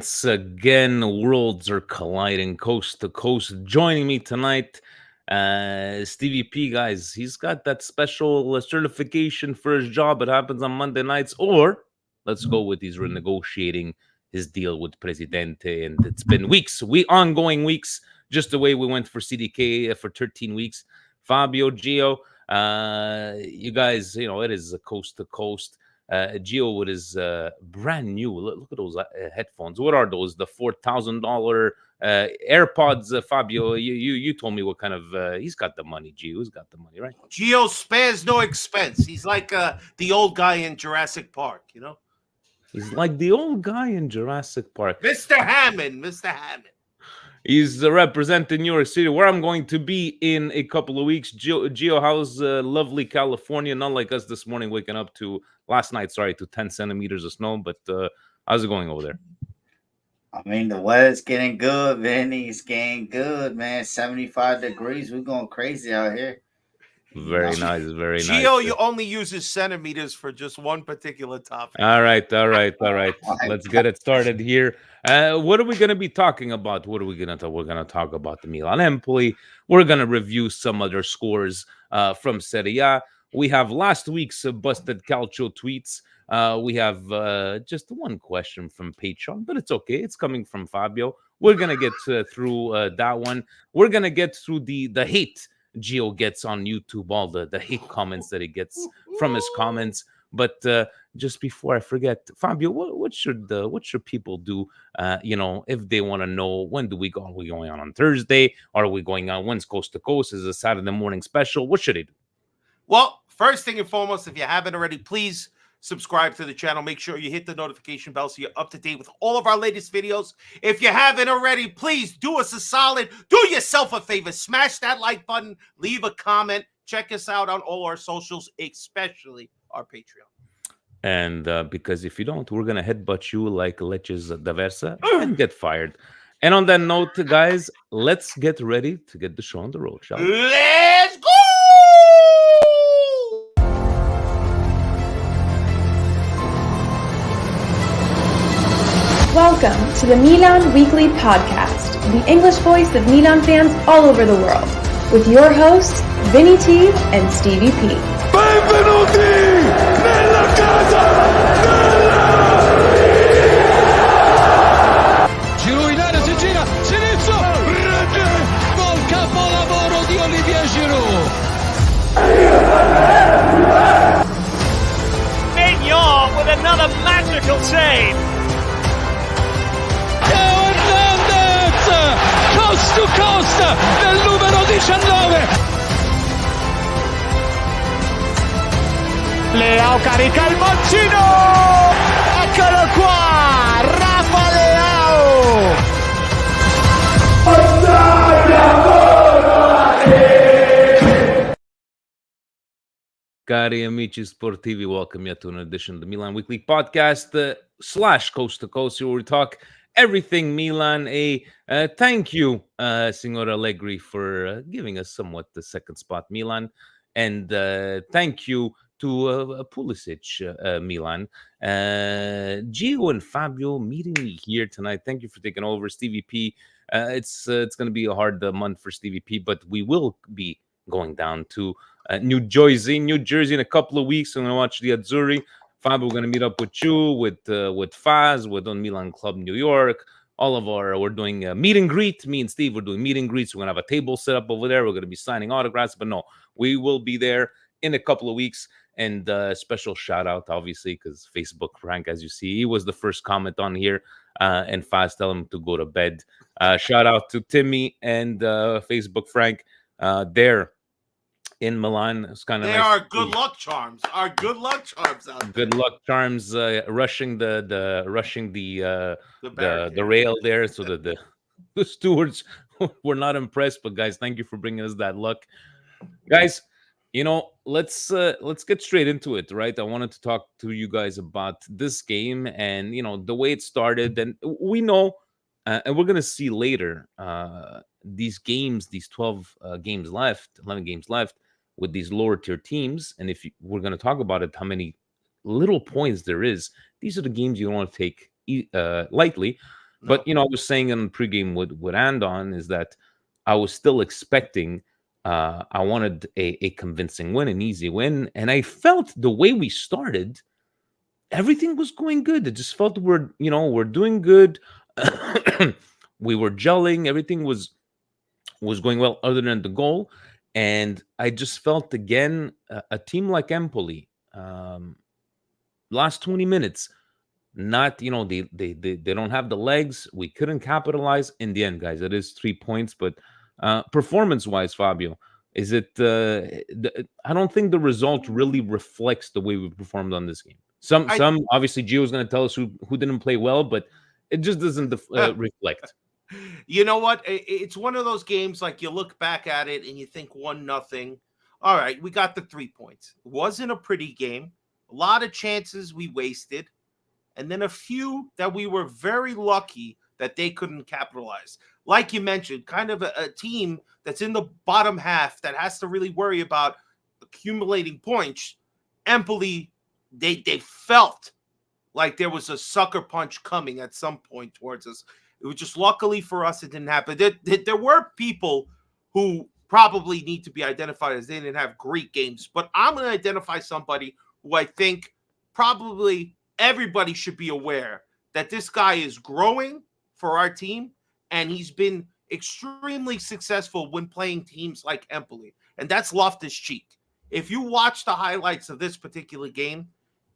Once again, worlds are colliding coast to coast. Joining me tonight, Stevie P, guys. He's got that special certification for his job. It happens on Monday nights. Or let's go with he's renegotiating his deal with Presidente. And it's been weeks, ongoing weeks, just the way we went for CDK for 13 weeks. Fabio, Gio, you guys, it is coast to coast. Gio with his brand new, look at those headphones. What are those? The $4,000 AirPods, Fabio. You told me what kind of, he's got the money. Gio's got the money, right? Gio spares no expense. He's like the old guy in Jurassic Park, He's like the old guy in Jurassic Park. Mr. Hammond. He's representing New York City, where I'm going to be in a couple of weeks. Gio, how's lovely California? Not like us this morning, waking up to last night, to 10 centimeters of snow. But how's it going over there? I mean, the weather's getting good, Vinny. It's getting good, man. 75 degrees. We're going crazy out here. Very nice, very nice. Gio, you only uses centimeters for just one particular topic. All right. Let's get it started here. What are we going to be talking about? We're going to talk about the Milan Empoli. We're going to review some other scores from Serie A. We have last week's busted calcio tweets. We have just one question from Patreon, but it's okay. It's coming from Fabio. We're going to get through that one. We're going to get through the hate Gio gets on YouTube, all the hate comments that he gets from his comments. But just before I forget, Fabio, what should people do? If they want to know when do we go? Are we going on Thursday? Are we going on when's coast to coast? Is it a Saturday morning special? What should they do? Well, first thing and foremost, if you haven't already, please subscribe to the channel. Make sure you hit the notification bell so you're up to date with all of our latest videos. If you haven't already, please do us a solid. Do yourself a favor. Smash that like button. Leave a comment. Check us out on all our socials, especially our Patreon. And because if you don't, we're going to headbutt you like leches diversa and get fired. And on that note, guys, let's get ready to get the show on the road, shall we? Let's go! Welcome to the Milan Weekly Podcast, the English voice of Milan fans all over the world, with your hosts, Vinny T and Stevie P. Benvenuti nella casa Giro in area, si gira, sinistro, rete, gol capolavoro di Olivier Giroud. Mignon with another magical save. Coast to coast del numero 19. Leao carica il mancino. Eccolo qua, Rafa Leao. Cari amici sportivi, welcome you to an edition of the Milan Weekly Podcast / Coast to Coast, here we talk everything Milan. Thank you, Signor Allegri, for giving us somewhat the second spot, Milan. And thank you to Pulisic, Milan. Gio and Fabio meeting me here tonight. Thank you for taking over. Stevie P, it's going to be a hard month for Stevie P, but we will be going down to New Jersey in a couple of weeks. I'm going to watch the Azzurri. Fabio, we're going to meet up with you, with Faz, with on Milan Club New York. We're doing a meet and greet. Me and Steve, we're doing meet and greets. We're going to have a table set up over there. We're going to be signing autographs. But no, we will be there in a couple of weeks. And special shout out, obviously, because Facebook Frank, as you see, he was the first comment on here. And Faz, tell him to go to bed. Shout out to Timmy and Facebook Frank there in Milan. It's kind of They nice. are good luck charms. Our good luck charms out there. Good luck charms, rushing the rail there, so that the stewards were not impressed. But guys, thank you for bringing us that luck, guys. Let's get straight into it, right? I wanted to talk to you guys about this game and the way it started, and we know, and we're gonna see later these games, these 12 games left, 11 games left with these lower tier teams. And we're going to talk about it, how many little points there is. These are the games you don't want to take lightly. But I was saying in pregame with Andon is that I was still expecting. I wanted a convincing win, an easy win, and I felt the way we started, everything was going good. It just felt we're doing good. We were gelling. Everything was going well, other than the goal. And I just felt again a team like Empoli, last 20 minutes, not they don't have the legs. We couldn't capitalize in the end, guys. It is 3 points, but performance wise, Fabio, is it? I don't think the result really reflects the way we performed on this game. Some obviously Gio's going to tell us who didn't play well, but it just doesn't reflect. You know what? It's one of those games like you look back at it and you think 1-0. All right, we got the 3 points. It wasn't a pretty game. A lot of chances we wasted. And then a few that we were very lucky that they couldn't capitalize. Like you mentioned, kind of a team that's in the bottom half that has to really worry about accumulating points. Empoli, they felt like there was a sucker punch coming at some point towards us. It was just luckily for us it didn't happen. There were people who probably need to be identified as they didn't have great games, but I'm going to identify somebody who I think probably everybody should be aware that this guy is growing for our team, and he's been extremely successful when playing teams like Empoli, and that's Loftus-Cheek. If you watch the highlights of this particular game,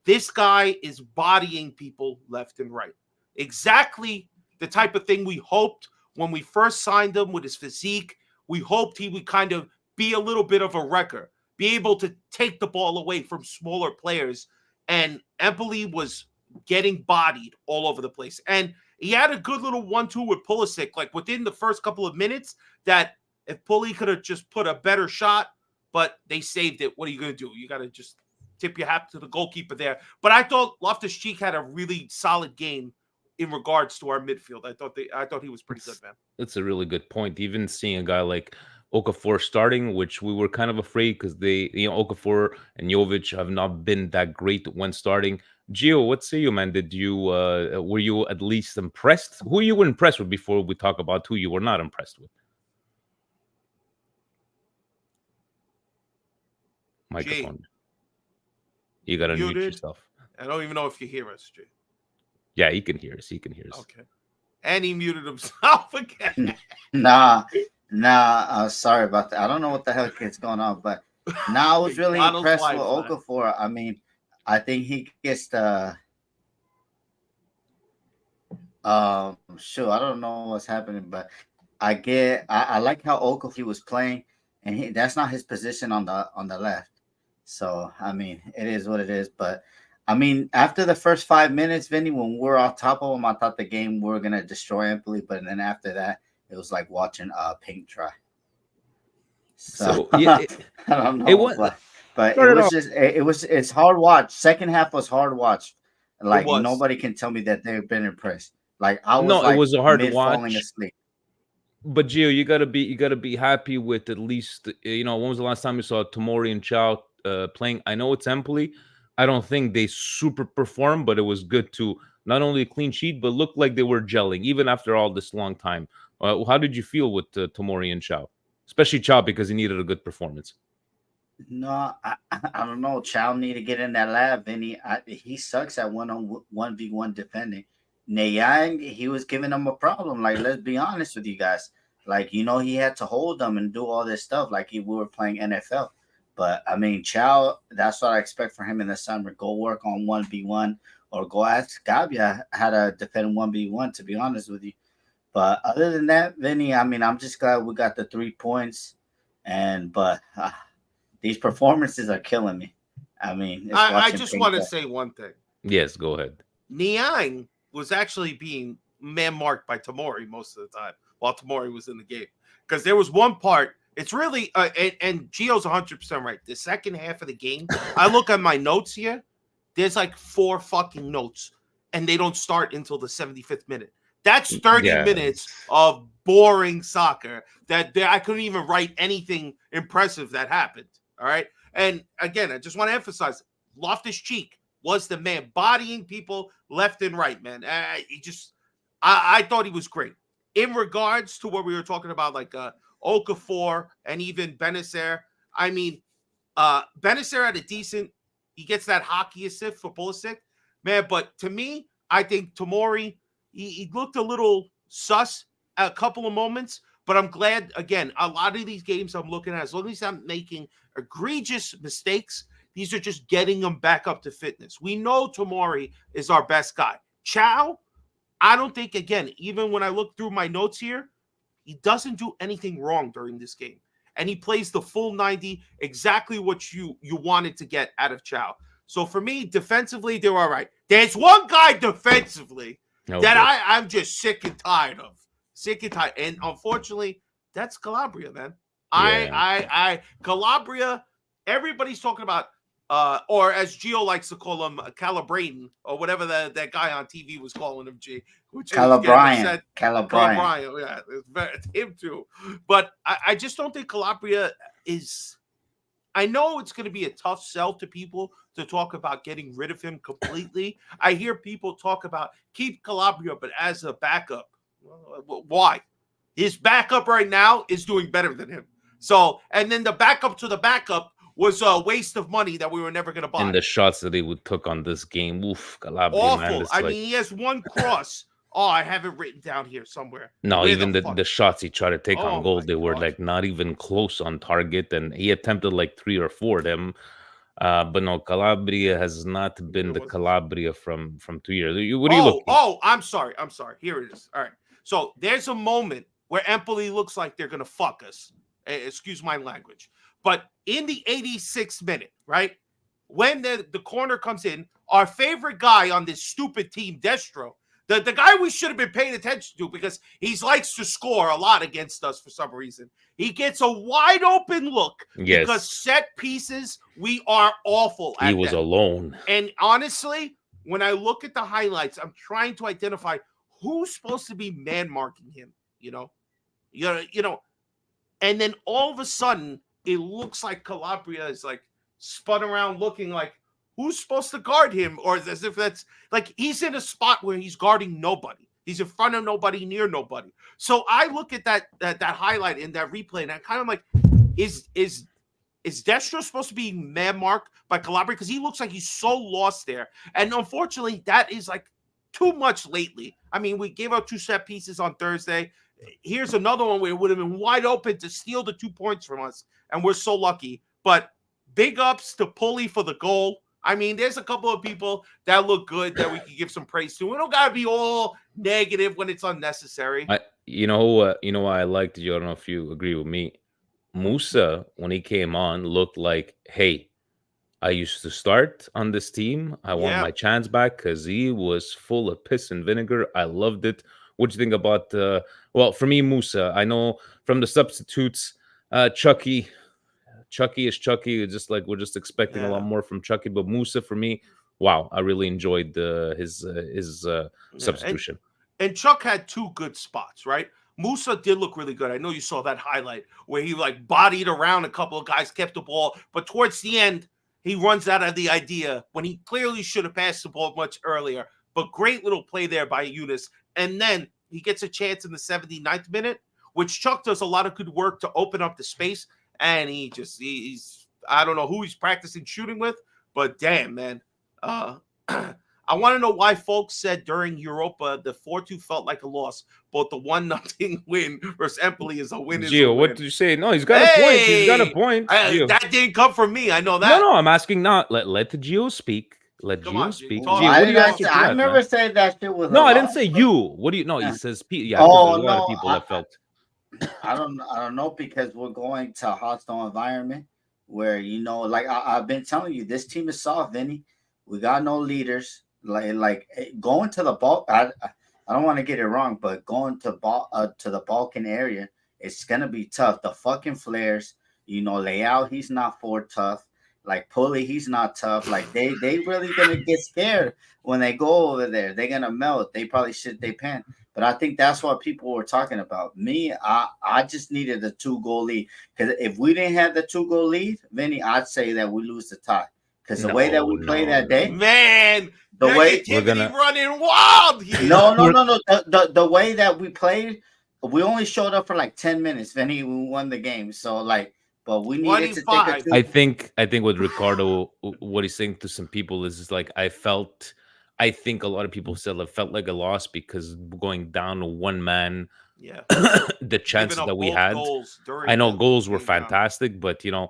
this guy is bodying people left and right. Exactly the type of thing we hoped when we first signed him with his physique. We hoped he would kind of be a little bit of a wrecker, be able to take the ball away from smaller players. And Empoli was getting bodied all over the place. And he had a good little 1-2 with Pulisic, like within the first couple of minutes, that if Pully could have just put a better shot, but they saved it. What are you going to do? You got to just tip your hat to the goalkeeper there. But I thought Loftus-Cheek had a really solid game in regards to our midfield. I thought he was pretty good, man. That's a really good point. Even seeing a guy like Okafor starting, which we were kind of afraid because Okafor and Jovic have not been that great when starting. Gio, what say you, man? Were you at least impressed? Who you were impressed with before we talk about who you were not impressed with? Microphone. You got to mute yourself. I don't even know if you hear us, Jay. Yeah, he can hear us. Okay. And he muted himself again. Nah. Sorry about that. I don't know what the heck is going on, but I was really impressed with Okafor. I mean, I think he gets the I don't know what's happening, but I like how Okafor was playing, and that's not his position on the left. So I mean, it is what it is, but I mean, after the first 5 minutes, Vinny, when we're on top of them, I thought the game we were gonna destroy Empoli, but then after that, it was like watching paint dry. So I don't know, but it's hard watch. Second half was hard watch. Like nobody can tell me that they've been impressed. Like I was, it was a hard watch. Falling asleep. But Gio, you gotta be happy with at least when was the last time you saw Tomori and Chow playing? I know it's Empoli. I don't think they super performed, but it was good to not only a clean sheet, but look like they were gelling even after all this long time. How did you feel with Tomori and Chow, especially Chow because he needed a good performance? No, I don't know. Chow need to get in that lab, and he sucks at 1v1 defending. Niang, he was giving them a problem. Like, let's be honest with you guys. Like, he had to hold them and do all this stuff like we were playing NFL. But I mean, Chow, that's what I expect for him in the summer. Go work on 1v1 or go ask Gabia how to defend 1v1, to be honest with you. But other than that, Vinny, I mean, I'm just glad we got the 3 points. But these performances are killing me. I mean, I just want to say one thing. Yes, go ahead. Niang was actually being man-marked by Tomori most of the time while Tomori was in the game. Because there was one part, it's really, and Gio's 100% right. The second half of the game, I look at my notes here, there's like 4 fucking notes, and they don't start until the 75th minute. That's 30 minutes of boring soccer that I couldn't even write anything impressive that happened. All right. And again, I just want to emphasize Loftus-Cheek was the man bodying people left and right, man. I thought he was great. In regards to what we were talking about, like Okafor and even Benacer, I mean, Benacer had a decent, he gets that hockey assist for Pulisic, man. But to me, I think Tomori, he looked a little sus at a couple of moments. But I'm glad, again, a lot of these games I'm looking at, as long as I'm making egregious mistakes, these are just getting them back up to fitness. We know Tomori is our best guy. Chow, I don't think, again, even when I look through my notes here, he doesn't do anything wrong during this game. And he plays the full 90, exactly what you wanted to get out of Chow. So for me, defensively, they're all right. There's one guy defensively that I'm just sick and tired of. Sick and tired. And unfortunately, that's Calabria, man. I Calabria, everybody's talking about, or as Gio likes to call him, Calabrain, or whatever that guy on TV was calling him, Calabrian. Calabrian, yeah, it's him too. But I just don't think Calabria is. I know it's going to be a tough sell to people to talk about getting rid of him completely. I hear people talk about keep Calabria, but as a backup. Why? His backup right now is doing better than him. So, and then the backup to the backup was a waste of money that we were never going to buy. And the shots that they would took on this game, oof, Calabria, awful. Man, I mean, he has one cross. Oh, I have it written down here somewhere. No, Where even the shots he tried to take on goal, they were like not even close on target, and he attempted like 3 or 4 of them. But no, Calabria has not been the Calabria from 2 years. What are you looking? Oh, I'm sorry. Here it is. All right. So there's a moment where Empoli looks like they're going to fuck us. Excuse my language. But in the 86th minute, right, when the corner comes in, our favorite guy on this stupid team, Destro, the guy we should have been paying attention to because he likes to score a lot against us for some reason. He gets a wide open look because set pieces, we are awful at. He was alone. And honestly, when I look at the highlights, I'm trying to identify who's supposed to be man marking him, you know, and then all of a sudden it looks like Calabria is like spun around looking like who's supposed to guard him, or as if that's like he's in a spot where he's guarding nobody. He's in front of nobody, near nobody. So I look at that highlight in that replay, and I'm kind of like, is Destro supposed to be man marked by Calabria? Because he looks like he's so lost there. And unfortunately, that is like too much lately. I mean, we gave up 2 set pieces on Thursday. Here's another one where it would have been wide open to steal the 2 points from us, and we're so lucky. But big ups to Pulley for the goal. I mean, there's a couple of people that look good that we can give some praise to. We don't got to be all negative when it's unnecessary. You know what I liked? You don't know if you agree with me. Musa, when he came on, looked like, hey, I used to start on this team. I want my chance back because he was full of piss and vinegar. I loved it. What do you think about, well, for me, Musa, I know from the substitutes, Chucky is Chucky. It's just like we're just expecting a lot more from Chucky. But Musa, for me, wow, I really enjoyed his substitution. And Chuck had 2 good spots, right? Musa did look really good. I know you saw that highlight where he like bodied around a couple of guys, kept the ball. But towards the end, he runs out of the idea when he clearly should have passed the ball much earlier. But great little play there by Eunice. And then he gets a chance in the 79th minute, which Chuck does a lot of good work to open up the space. And he's I don't know who he's practicing shooting with, but damn, man. I want to know why folks said during Europa the 4-2 felt like a loss, but the 1-0 win versus Empoli is a win. Gio, what did you say? No, he's got a point. He's got a point. That didn't come from me. I know that. No, I'm asking not. Let the Gio speak. Let Gio speak. Gio, I never said that shit was. No, I didn't say you. What do you? No, he says. Yeah, a lot of people that felt. I don't know because we're going to a hostile environment where like I've been telling you, this team is soft, Vinny. We got no leaders. Like going to the ball. I don't want to get it wrong, but going to the Balkan area, it's gonna be tough. The fucking flares, Leao, he's not forward tough. Like Pulley, he's not tough. Like they really gonna get scared when they go over there. They're gonna melt. They probably shit they pants. But I think that's what people were talking about. Me, I just needed a 2-goal lead because if we didn't have the 2-goal lead, Vinny, I'd say that we lose the tie. Because the way that we played that day, Man, the way negativity running wild here. no. The way that we played, we only showed up for like 10 minutes. Vinny, we won the game. So like, but we needed to take a 25. I think with Ricardo, what he's saying to some people is like I think a lot of people said it felt like a loss because going down to one man, Yeah. the chances Giving up that we both had. goals during I know the goals were game down. fantastic, but Yeah.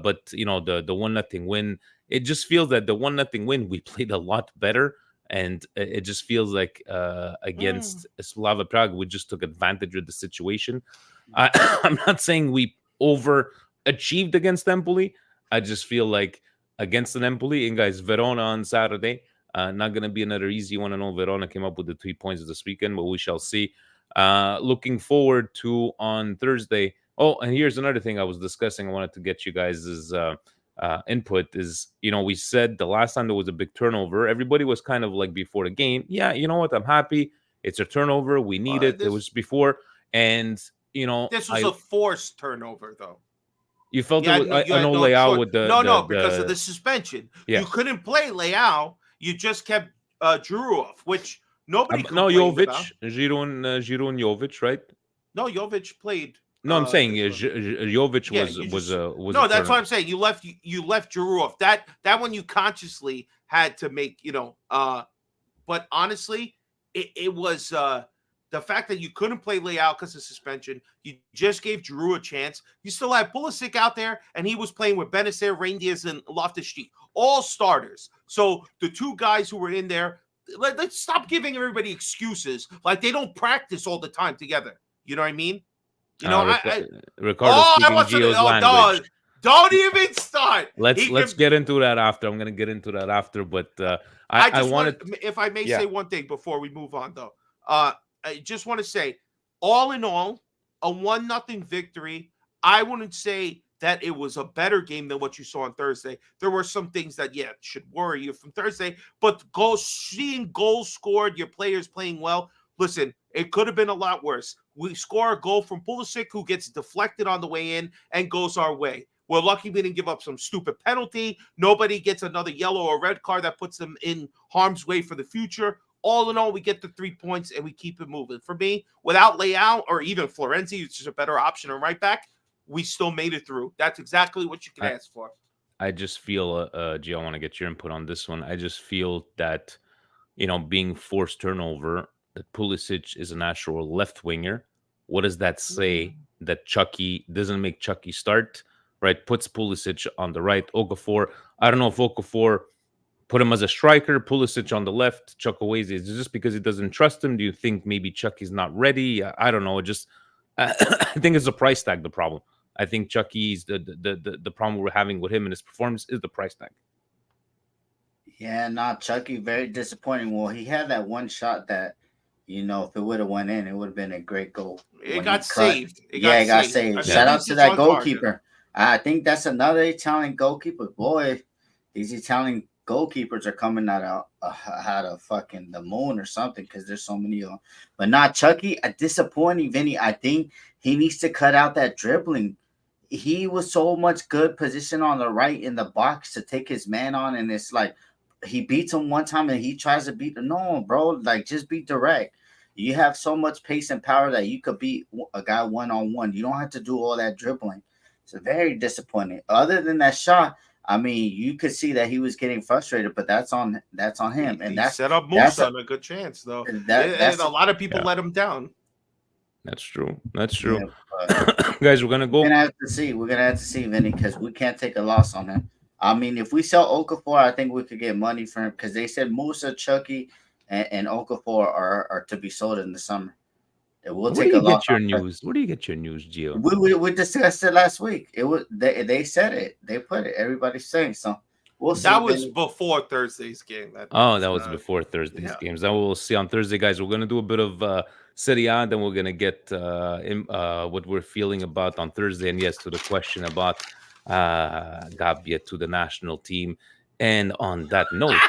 the 1-0 win, it just feels that the 1-0 win we played a lot better, and it just feels like against Slava Prague we just took advantage of the situation. I'm not saying we overachieved against Empoli. I just feel like against an Empoli, and guys, Verona on Saturday, not going to be another easy one. I know Verona came up with the 3 points this weekend, but we shall see. Looking forward to on Thursday. Oh, and here's another thing I was discussing. I wanted to get you guys' input is, we said the last time there was a big turnover, everybody was kind of like before the game. Yeah, you know what? I'm happy. It's a turnover. We need it. It was before. And, this was a forced turnover, though. You felt it was, I know Leao with the... No, because of the suspension. Yeah. You couldn't play Leao. You just kept Giroud off, which nobody No, complained Jovic, about. Giroud and Jovic, right? No, Jovic played. No, I'm saying Jovic was no, that's what I'm saying. You left Giroud off. That one you consciously had to make, but honestly, it was the fact that you couldn't play Leao because of suspension. You just gave Giroud a chance. You still had Pulisic out there, and he was playing with Benacer, Reindeers, and Loftus-Cheek, all starters. So the two guys who were in there, let's stop giving everybody excuses like they don't practice all the time together. You know what I mean? Ricardo speaking Gio's language. Don't even start. Let's get into that after. I'm gonna get into that after, but I wanted, if I may say one thing before we move on, though. I just want to say, all in all, a 1-0 victory. I wouldn't say that it was a better game than what you saw on Thursday. There were some things that, should worry you from Thursday, but seeing goals scored, your players playing well. Listen, it could have been a lot worse. We score a goal from Pulisic, who gets deflected on the way in and goes our way. We're lucky we didn't give up some stupid penalty. Nobody gets another yellow or red card that puts them in harm's way for the future. All in all, we get the 3 points and we keep it moving. For me, without Leao or even Florenzi, which is a better option on right back, we still made it through. That's exactly what you can ask for. I just feel, Gio, I want to get your input on this one. I just feel that, being forced turnover, that Pulisic is a natural left winger. What does that say? That Chucky doesn't make Chucky start, right? Puts Pulisic on the right. Okafor, I don't know if Okafor put him as a striker, Pulisic on the left, Chukwueze. Is it just because he doesn't trust him? Do you think maybe Chucky's not ready? I don't know. I think it's a price tag, the problem. I think Chucky's the problem we're having with him and his performance is the price tag. Yeah, Chucky, very disappointing. Well, he had that one shot that, if it would have went in, it would have been a great goal. It got saved. It got saved. Shout out to that goalkeeper. I think that's another Italian goalkeeper. Boy, these Italian goalkeepers are coming out of fucking the moon or something because there's so many of them. But not Chucky. Disappointing, Vinny. I think he needs to cut out that dribbling. He was so much good position on the right in the box to take his man on, and it's like he beats him one time and he tries to beat him. No, bro, like just be direct. You have so much pace and power that you could beat a guy one-on-one. You don't have to do all that dribbling. It's very disappointing. Other than that shot, I mean, you could see that he was getting frustrated, but that's on him. And that's set up Musa on a good chance, though. A lot of people let him down. That's true. Yeah, guys, we're gonna go. We're gonna have to see, Vinny, because we can't take a loss on him. I mean, if we sell Okafor, I think we could get money for him because they said Musa, Chucky, and Okafor are to be sold in the summer. We'll take a loss. Where do you get your news, Gio? We discussed it last week. It was they said it. They put it. Everybody's saying so. We'll see. That was before Thursday's game. That was before Thursday's games. Then we'll see on Thursday, guys. We're gonna do a bit of Serie A, then we're gonna get what we're feeling about on Thursday, and yes, to the question about Gabbia to the national team. And on that note.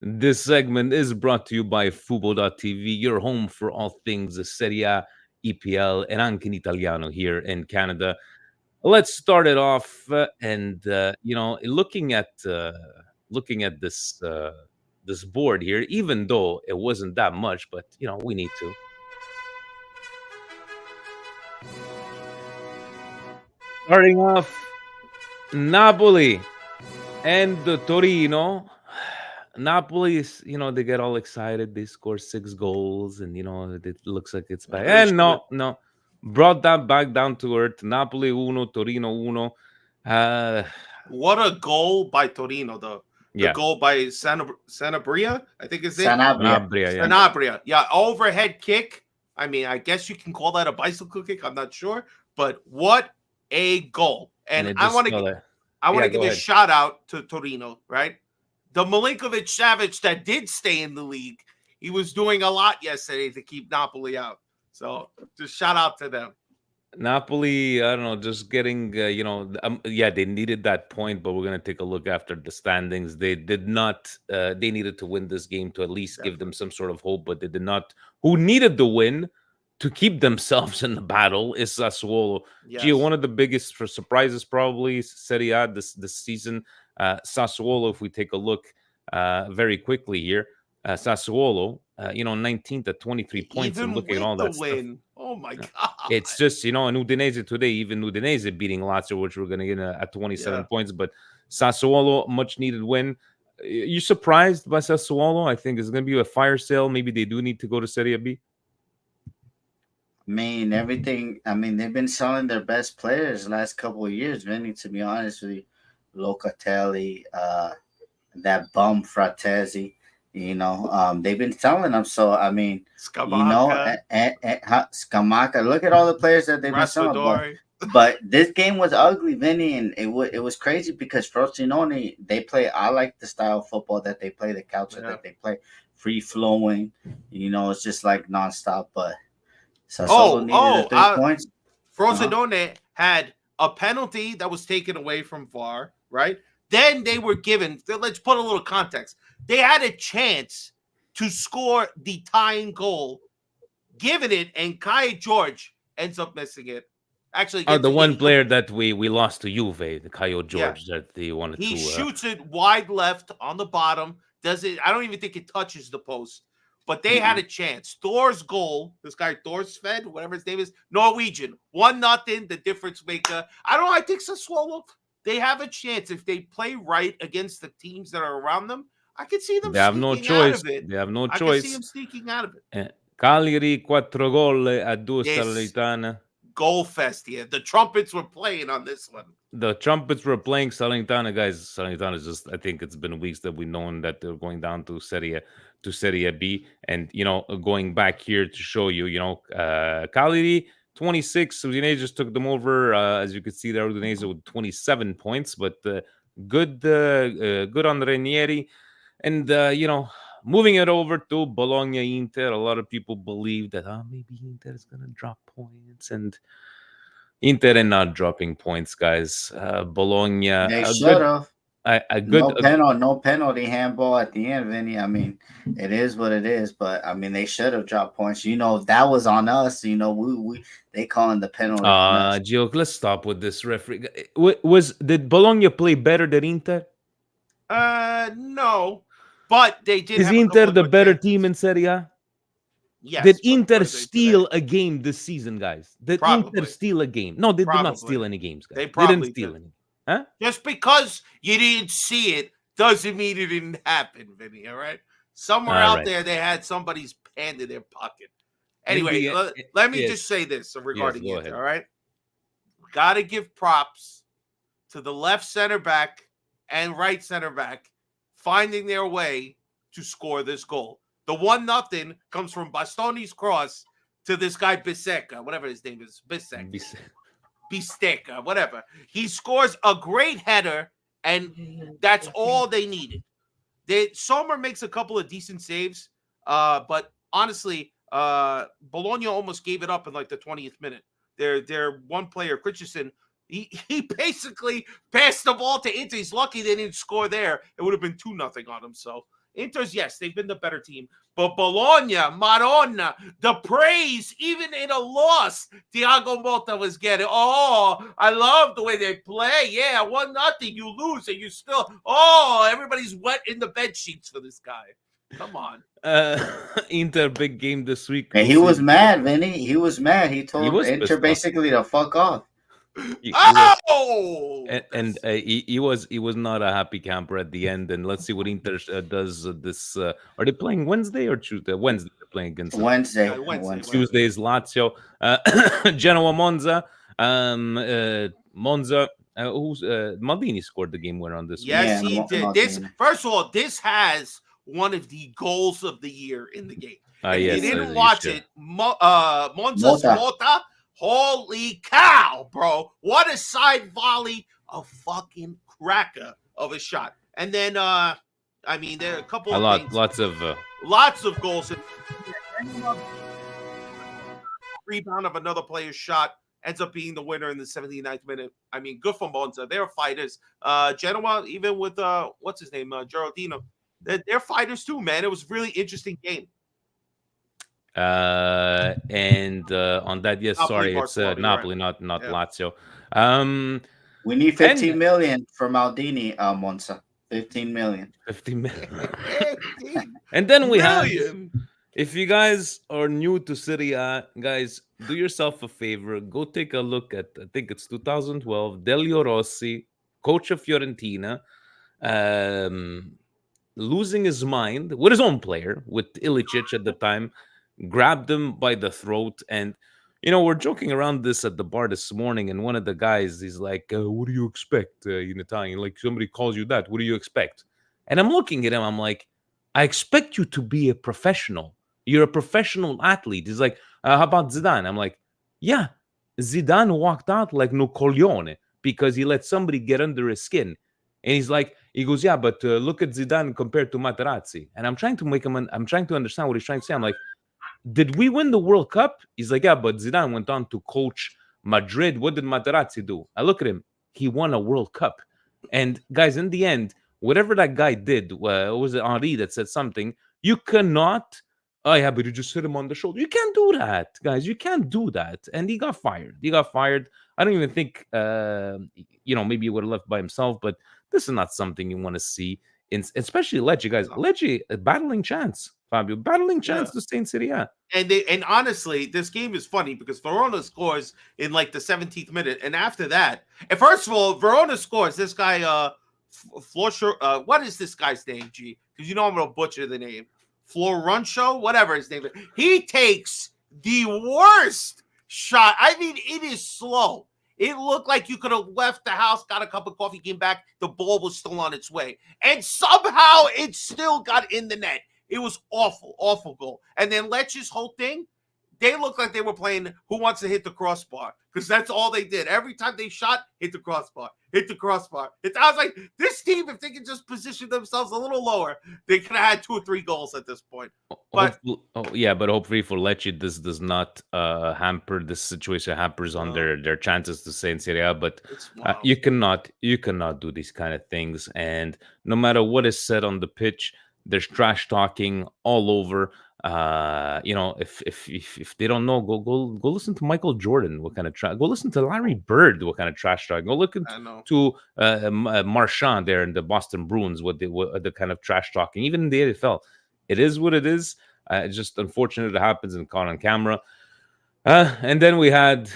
This segment is brought to you by Fubo.tv, your home for all things Serie A, EPL, and anche in Italiano here in Canada. let's start it off, and looking at this board here, even though it wasn't that much, but we need to. Starting off, Napoli and the Torino. Napoli is, they get all excited. They score 6 goals, and it looks like it's back. And no, brought that back down to earth. Napoli 1, Torino 1. What a goal by Torino, though. The Yeah. goal by Sanabria, I think is it. Sanabria. Sanabria. Yeah, overhead kick. I mean, I guess you can call that a bicycle kick. I'm not sure, but what a goal! And I want to give a shout out to Torino, right? The Milinkovic-Savic that did stay in the league, he was doing a lot yesterday to keep Napoli out. So just shout out to them. Napoli, I don't know, just getting, they needed that point, but we're going to take a look after the standings. They did not, they needed to win this game to at least give them some sort of hope, but they did not. Who needed the win to keep themselves in the battle is Sassuolo. Yes. Gio, one of the biggest surprises probably Serie A this season. Sassuolo, if we take a look very quickly here, Sassuolo, 19th at 23 points. Even and looking at all that win. stuff. Oh my God. It's just, and Udinese today, even Udinese beating Lazio, which we're going to get at 27 points. But Sassuolo, much needed win. You surprised by Sassuolo? I think it's going to be a fire sale. Maybe they do need to go to Serie B. They've been selling their best players the last couple of years, Vinny, to be honest with you. Locatelli, that bum Fratesi, they've been selling them. So, Scamacca. Scamacca, look at all the players that they've been selling. But this game was ugly, Vinny, and it was crazy because Frosinone, they play, I like the style of football that they play, the culture that they play, free-flowing, it's just like nonstop, but Sassuolo needed 3 points. Frosinone had a penalty that was taken away from VAR, right? Then they were given, let's put a little context. They had a chance to score the tying goal, given it, and Kai George ends up missing it. Actually, the one player that we lost to Juve, the Caio George, that they wanted to. He shoots it wide left on the bottom. Does it? I don't even think it touches the post. But they had a chance. Thor's goal, this guy Thorsved, whatever his name is, Norwegian, 1-0, the difference maker. I think Sassuolo, they have a chance if they play right against the teams that are around them. I could see them. They have no choice. They have no choice. I can see them sneaking out of it. Cagliari 4 gol a 2 Salernitana. Goal fest here. The trumpets were playing on this one. The trumpets were playing. Salernitana, guys. Salernitana is just, I think it's been weeks that we've known that they're going down to Serie B. And, going back here to show you, Cagliari, 26. Udinese just took them over. As you can see there, Udinese with 27 points. But good on Ranieri. And, moving it over to Bologna-Inter, a lot of people believe that maybe Inter is going to drop points, and Inter are not dropping points, guys. Bologna, they should have. No penalty handball at the end, Vinny. It is what it is, but they should have dropped points. That was on us. They calling the penalty. Gio, let's stop with this referee. Did Bologna play better than Inter? No. But they did. Is Inter the better team in Serie A? Yes. Did Inter steal a game this season, guys? Did Inter steal a game? No, they did not steal any games, guys. They didn't steal any. Huh? Just because you didn't see it doesn't mean it didn't happen, Vinny, all right? Somewhere out there, they had somebody's hand in their pocket. Anyway, let me just say this regarding Inter, all right? Got to give props to the left center back and right center back finding their way to score this goal. The 1-0 comes from Bastoni's cross to this guy Biseca, whatever his name is, Bisteca, whatever. He scores a great header, and that's all they needed. Sommer makes a couple of decent saves, but honestly, Bologna almost gave it up in like the 20th minute. Their one player, Christensen, he basically passed the ball to Inter. He's lucky they didn't score there. It would have been 2-0 on him. So Inter's, yes, they've been the better team. But Bologna, Madonna, the praise, even in a loss, Thiago Motta was getting. Oh, I love the way they play. Yeah, 1-0, you lose, and you still. Oh, everybody's wet in the bed sheets for this guy. Come on. Inter big game this week. And he was mad, Vinny. He was mad. He told was Inter pissed off. basically to fuck off. And he was not a happy camper at the end. And let's see what Inter does this. Are they playing Wednesday or Tuesday? Wednesday they're playing against Wednesday. Tuesday's Lazio, Genoa, Monza. Monza. Who's Maldini scored the game winner on this? Yes, he did. This, first of all, this has one of the goals of the year in the game. If you didn't watch it, Monza's Motta. Holy cow, bro. What a side volley. A fucking cracker of a shot. And then, I mean, there are a couple of things. Lots of goals. Rebound of another player's shot ends up being the winner in the 79th minute. I mean, good for Monza. They're fighters. Genoa, even with, what's his name, Geraldino. They're fighters too, man. It was a really interesting game. And on that, yes, Napoli, sorry, it's Napoli, right. not Lazio. We need 15 million for Maldini, Monza. 15 million. 15 million. And then we have, if you guys are new to Serie A, guys, do yourself a favor. Go take a look at, I think it's 2012, Delio Rossi, coach of Fiorentina, losing his mind with his own player, with Ilicic at the time, grabbed him by the throat. And, you know, we're joking around this at the bar this morning, and one of the guys, he's like, what do you expect in Italian? Like, somebody calls you that, what do you expect? And I'm looking at him, I'm like, I expect you to be a professional. You're a professional athlete. He's like, how about Zidane? I'm like, yeah, Zidane walked out like no coglione because he let somebody get under his skin. And he's like, he goes, yeah, but look at Zidane compared to Materazzi. And I'm trying to make him, I'm trying to understand what he's trying to say. I'm like, did we win the World Cup? He's like, yeah, but Zidane went on to coach Madrid. What did Materazzi do? I look at him. He won a World Cup. And guys, in the end, whatever that guy did, was it Henri that said something? You cannot, oh yeah, but you just hit him on the shoulder. You can't do that, guys. You can't do that. And he got fired. I don't even think, you know, maybe he would have left by himself, but this is not something you want to see, especially Lecce, guys. Lecce, battling chance. Fabio, battling chance to stay in Serie A. And honestly, this game is funny because Verona scores in like the 17th minute, and after that, and first of all, Verona scores. This guy, what is this guy's name, G? Because you know I'm gonna butcher the name. Florencio, whatever his name is. He takes the worst shot. I mean, it is slow. It looked like you could have left the house, got a cup of coffee, came back, the ball was still on its way, and somehow it still got in the net. It was awful, awful goal. And then Lecce's whole thing, they looked like they were playing Who Wants to Hit the Crossbar, because that's all they did. Every time they shot, hit the crossbar, hit the crossbar. I was like, this team, if they could just position themselves a little lower, they could have had 2 or 3 goals at this point. But but hopefully for Lecce, this does not hamper, this situation hampers on their chances to stay in Serie A. But you cannot do these kind of things. And no matter what is said on the pitch, there's trash talking all over. You know, if they don't know, go listen to Michael Jordan. What kind of trash? Go listen to Larry Bird. What kind of trash talking? Go look to Marchand there in the Boston Bruins. What the kind of trash talking? Even in the AFL, it is what it is. It's just unfortunate it happens and caught on camera. And then we had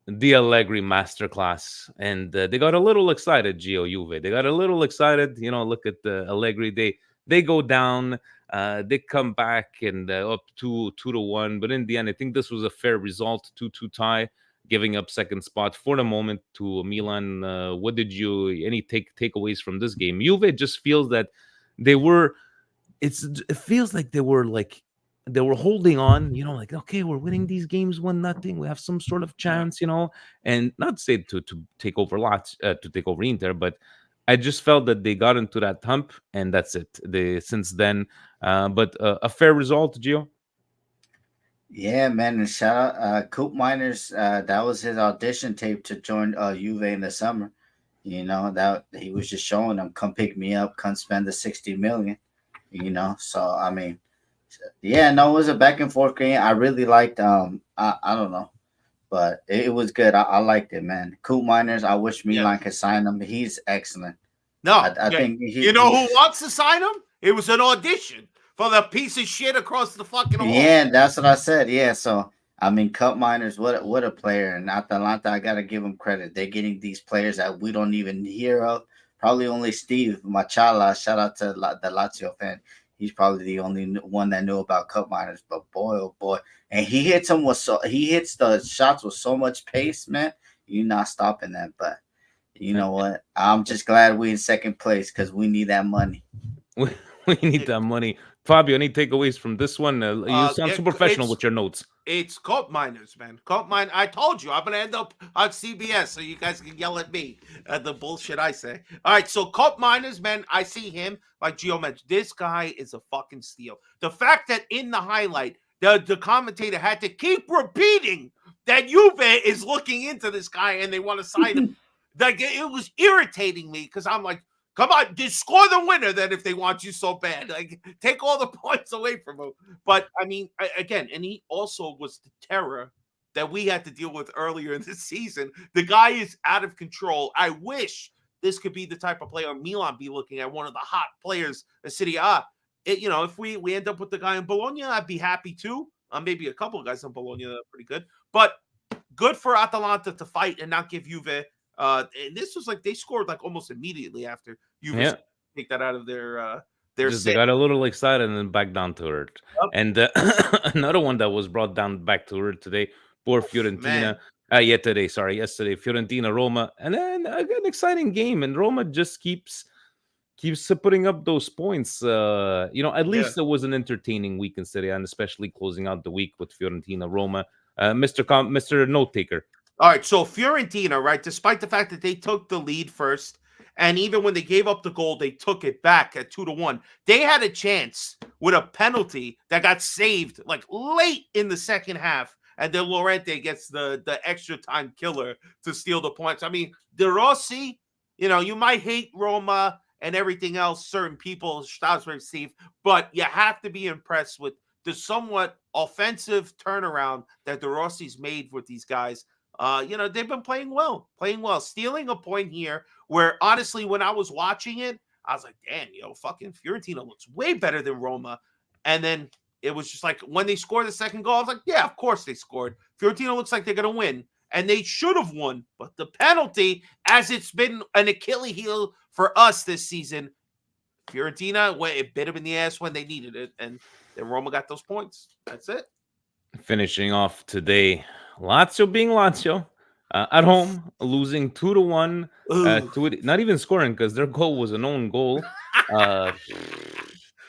the Allegri masterclass, and they got a little excited. Gio Juve, they got a little excited. You know, look at the Allegri. They go down, they come back and up 2-1. But in the end, I think this was a fair result, 2-2 tie, giving up second spot for the moment to Milan. What did any takeaways from this game? Juve just feels that it feels like they were holding on, you know, like, okay, we're winning these games 1-0. We have some sort of chance, you know, and not to say to take over to take over Inter, but I just felt that they got into that hump, and that's it. Since then, but a fair result, Gio. Yeah, man, and shout out Coop Miners. That was his audition tape to join Juve in the summer. You know, that he was just showing them, come pick me up, come spend the 60 million. you know. So I mean, yeah, no, it was a back and forth game. I really liked. I don't know, but it was good. I liked it, man. Coop Miners. I wish Yeah. Milan could sign him. He's excellent. No, I think you know who wants to sign him? It was an audition for the piece of shit across the fucking hall. Yeah, that's what I said. Yeah, so I mean, Cup Miners, what a player, and Atalanta, I gotta give them credit. They're getting these players that we don't even hear of. Probably only Steve Machala. Shout out to the Lazio fan. He's probably the only one that knew about Cup Miners. But boy, oh boy, and he hits them with he hits the shots with so much pace, man. You're not stopping that. But you know what? I'm just glad we in second place because we need that money. We need that money. Fabio, any takeaways from this one? You sound so professional with your notes. It's Cup Miners, man. Cup Mine. I told you I'm gonna end up on CBS, so you guys can yell at me at the bullshit I say. All right, so Cup Miners, man. I see him like Gio mentioned. This guy is a fucking steal. The fact that in the highlight, the commentator had to keep repeating that Juve is looking into this guy and they want to sign him. Like it was irritating me because I'm like, come on, just score the winner then if they want you so bad. Like, take all the points away from him. But, I mean, again, and he also was the terror that we had to deal with earlier in the season. The guy is out of control. I wish this could be the type of player Milan be looking at, one of the hot players in City A. You know, if we end up with the guy in Bologna, I'd be happy too. Maybe a couple of guys in Bologna that are pretty good. But good for Atalanta to fight and not give Juve. And this was like they scored like almost immediately after Juve take that out of their They got a little excited and then back down to earth. Yep. And another one that was brought down back to earth today, poor Fiorentina. Yesterday, Fiorentina, Roma, and then an exciting game. And Roma just keeps putting up those points. You know, at least it was an entertaining week in Serie A, and especially closing out the week with Fiorentina, Roma. Mr. Note Taker. All right, so Fiorentina, right, despite the fact that they took the lead first, and even when they gave up the goal, they took it back at 2-1. They had a chance with a penalty that got saved like late in the second half, and then Llorente gets the extra time killer to steal the points. I mean, De Rossi, you know, you might hate Roma and everything else, certain people, Strasbourg, Steve, but you have to be impressed with the somewhat offensive turnaround that De Rossi's made with these guys. You know, they've been playing well, stealing a point here where honestly, when I was watching it, I was like, damn, fucking Fiorentina looks way better than Roma. And then it was just like when they scored the second goal, I was like, yeah, of course they scored. Fiorentina looks like they're going to win. And they should have won. But the penalty, as it's been an Achilles heel for us this season, Fiorentina, it bit them in the ass when they needed it. And then Roma got those points. That's it. Finishing off today, Lazio being Lazio at home, losing 2-1. Not even scoring because their goal was an own goal.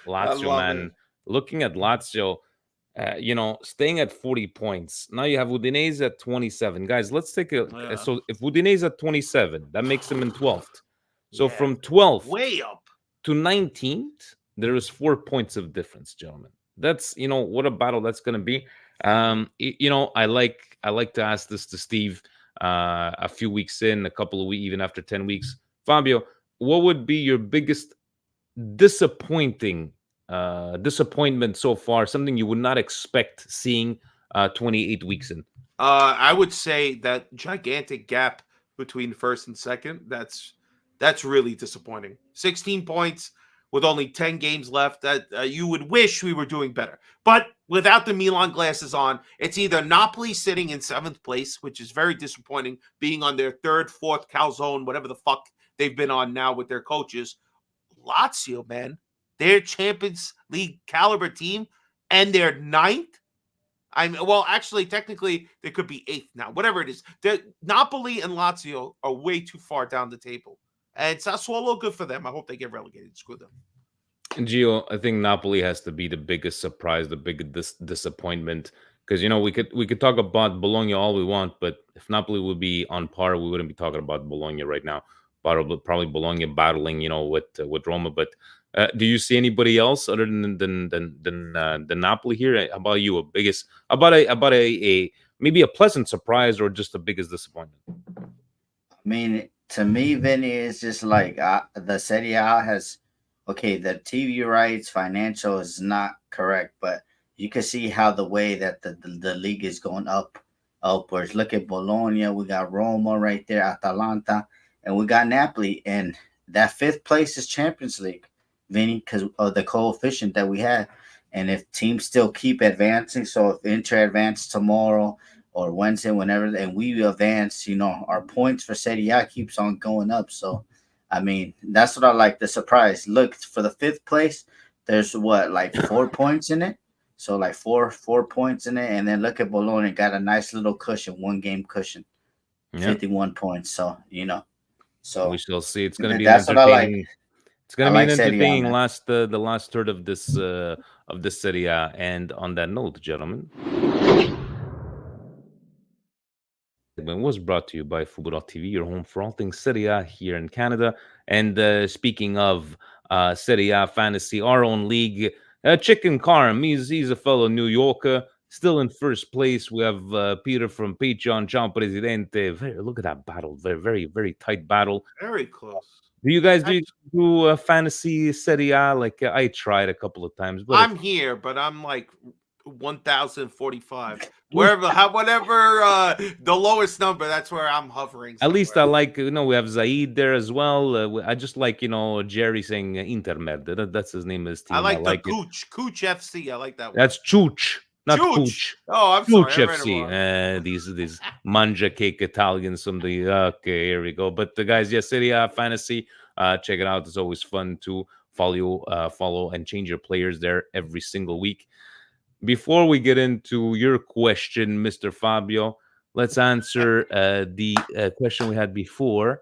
Lazio, man. Looking at Lazio, you know, staying at 40 points. Now you have Udinese at 27. Guys, let's take a... So if Udinese at 27, that makes them in 12th. So from 12th way up to 19th, there is 4 points of difference, gentlemen. That's, you know, what a battle that's going to be. You know, I like to ask this to Steve a few weeks in, a couple of weeks, even after 10 weeks. Fabio, what would be your biggest disappointment so far? Something you would not expect seeing 28 weeks in? I would say that gigantic gap between first and second. That's really disappointing. 16 points with only 10 games left. That you would wish we were doing better. But without the Milan glasses on, it's either Napoli sitting in 7th place, which is very disappointing, being on their 3rd, 4th calzone, whatever the fuck they've been on now with their coaches. Lazio, man, their Champions League caliber team, and they're 9th. Well, actually, technically, they could be 8th now. Whatever it is, Napoli and Lazio are way too far down the table. And Sassuolo, good for them. I hope they get relegated. Screw them. And Gio, I think Napoli has to be the biggest surprise, the biggest disappointment. Because, you know, we could talk about Bologna all we want, but if Napoli would be on par, we wouldn't be talking about Bologna right now. Probably Bologna battling, you know, with Roma. But do you see anybody else other than Napoli here? How about you? About a maybe a pleasant surprise or just the biggest disappointment? I mean, to me, Vinny, it's just like the Serie A has okay, the TV rights, financial is not correct, but you can see how the way that the league is going upwards. Look at Bologna, we got Roma right there, Atalanta, and we got Napoli, and that fifth place is Champions League, Vinny, because of the coefficient that we have. And if teams still keep advancing, so if Inter advance tomorrow or Wednesday, whenever, and we advance, our points for Serie A keeps on going up. So, I mean, that's what I like. The surprise. Look, for the fifth place, there's like 4 points in it. So like four points in it, and then look at Bologna, got a nice little cushion, 1 game cushion, Yeah, 51 points. So we so shall see. It's going to be an that's what I like. entertaining. It's going I to be an like Serie A, entertaining man. the last third of this Serie A. And on that note, gentlemen, segment was brought to you by Fubo.tv, your home for all things Serie A here in Canada. And speaking of Serie A fantasy, our own league, Chicken Carm, he's a fellow New Yorker, still in first place. We have Peter from Patreon, John Presidente. Look at that battle. Very, very tight battle. Very close. Do you guys do fantasy Serie A? Like I tried a couple of times, but I'm here, but I'm like 1,045. Whatever the lowest number, that's where I'm hovering. at least I somewhere. like, we have Zaid there as well. I just like, Jerry saying Intermed. That's his name of his team. I like the like it. Cooch FC. I like that one. That's Chooch, not Chooch. Pooch. Oh, I'm Chooch sorry. I read it FC. wrong. These manja cake Italians from the okay, here we go. But the guys, yes, Serie A fantasy. Check it out. It's always fun to follow and change your players there every single week. Before we get into your question, Mr. Fabio, let's answer the question we had before.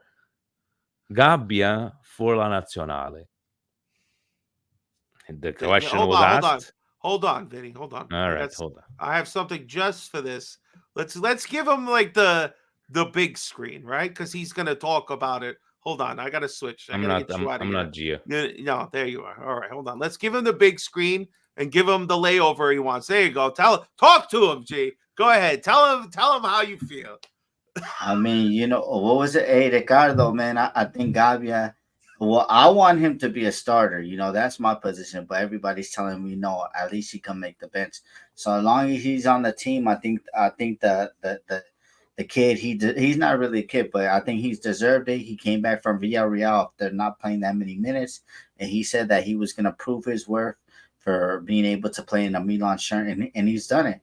Gabbia for la Nazionale. The question was asked. Hold on, Vinny. Hold on. All right, hold on. I have something just for this. Let's give him like the big screen, right? Because he's gonna talk about it. Hold on, I gotta switch. I'm not Gia. No, there you are. All right, hold on. Let's give him the big screen and give him the layover he wants. There you go. Talk to him, G. Go ahead. Tell him how you feel. I mean, what was it? Hey, Ricardo, man, I think Gabbia. Well, I want him to be a starter. That's my position. But everybody's telling me no. At least he can make the bench. So as long as he's on the team, I think the kid he's not really a kid, but I think he's deserved it. He came back from Villarreal after not playing that many minutes, and he said that he was going to prove his worth for being able to play in a Milan shirt, and he's done it.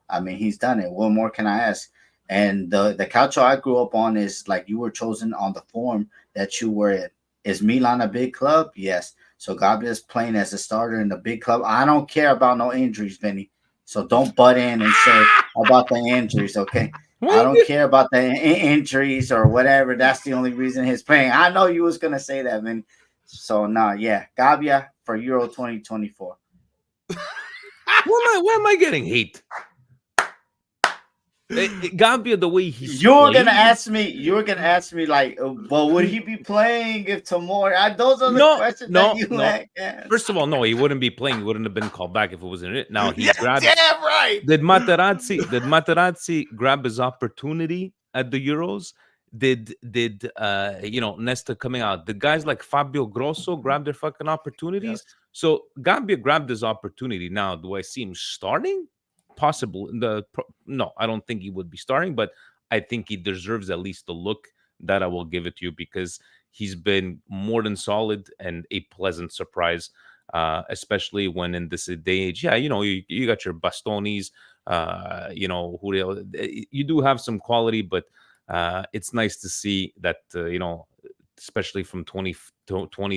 I mean, he's done it. What more can I ask? And the calcio I grew up on is like you were chosen on the form that you were in. Is Milan a big club? Yes. So Gabbia is playing as a starter in the big club. I don't care about no injuries, Vinny. So don't butt in and say about the injuries, okay? I don't care about the injuries or whatever. That's the only reason he's playing. I know you was gonna say that, Vinny. So yeah, Gabbia for Euro 2024. Why am I getting hate? Gabbia, the way he's You were gonna ask me like, well, would he be playing if tomorrow? Those are the questions that you asked. First of all, no, he wouldn't be playing. He wouldn't have been called back if it wasn't it. Now he grabbed. Damn right. Did Materazzi grab his opportunity at the Euros? Did Nesta coming out? Did guys like Fabio Grosso grab their fucking opportunities? Yes. So Gabbia grabbed his opportunity. Now, do I see him starting? Possible. No, I don't think he would be starting, but I think he deserves at least the look. That I will give it to you because he's been more than solid and a pleasant surprise, especially when in this day age. Yeah, you got your Bastonis, you do have some quality, but it's nice to see that, especially from 20,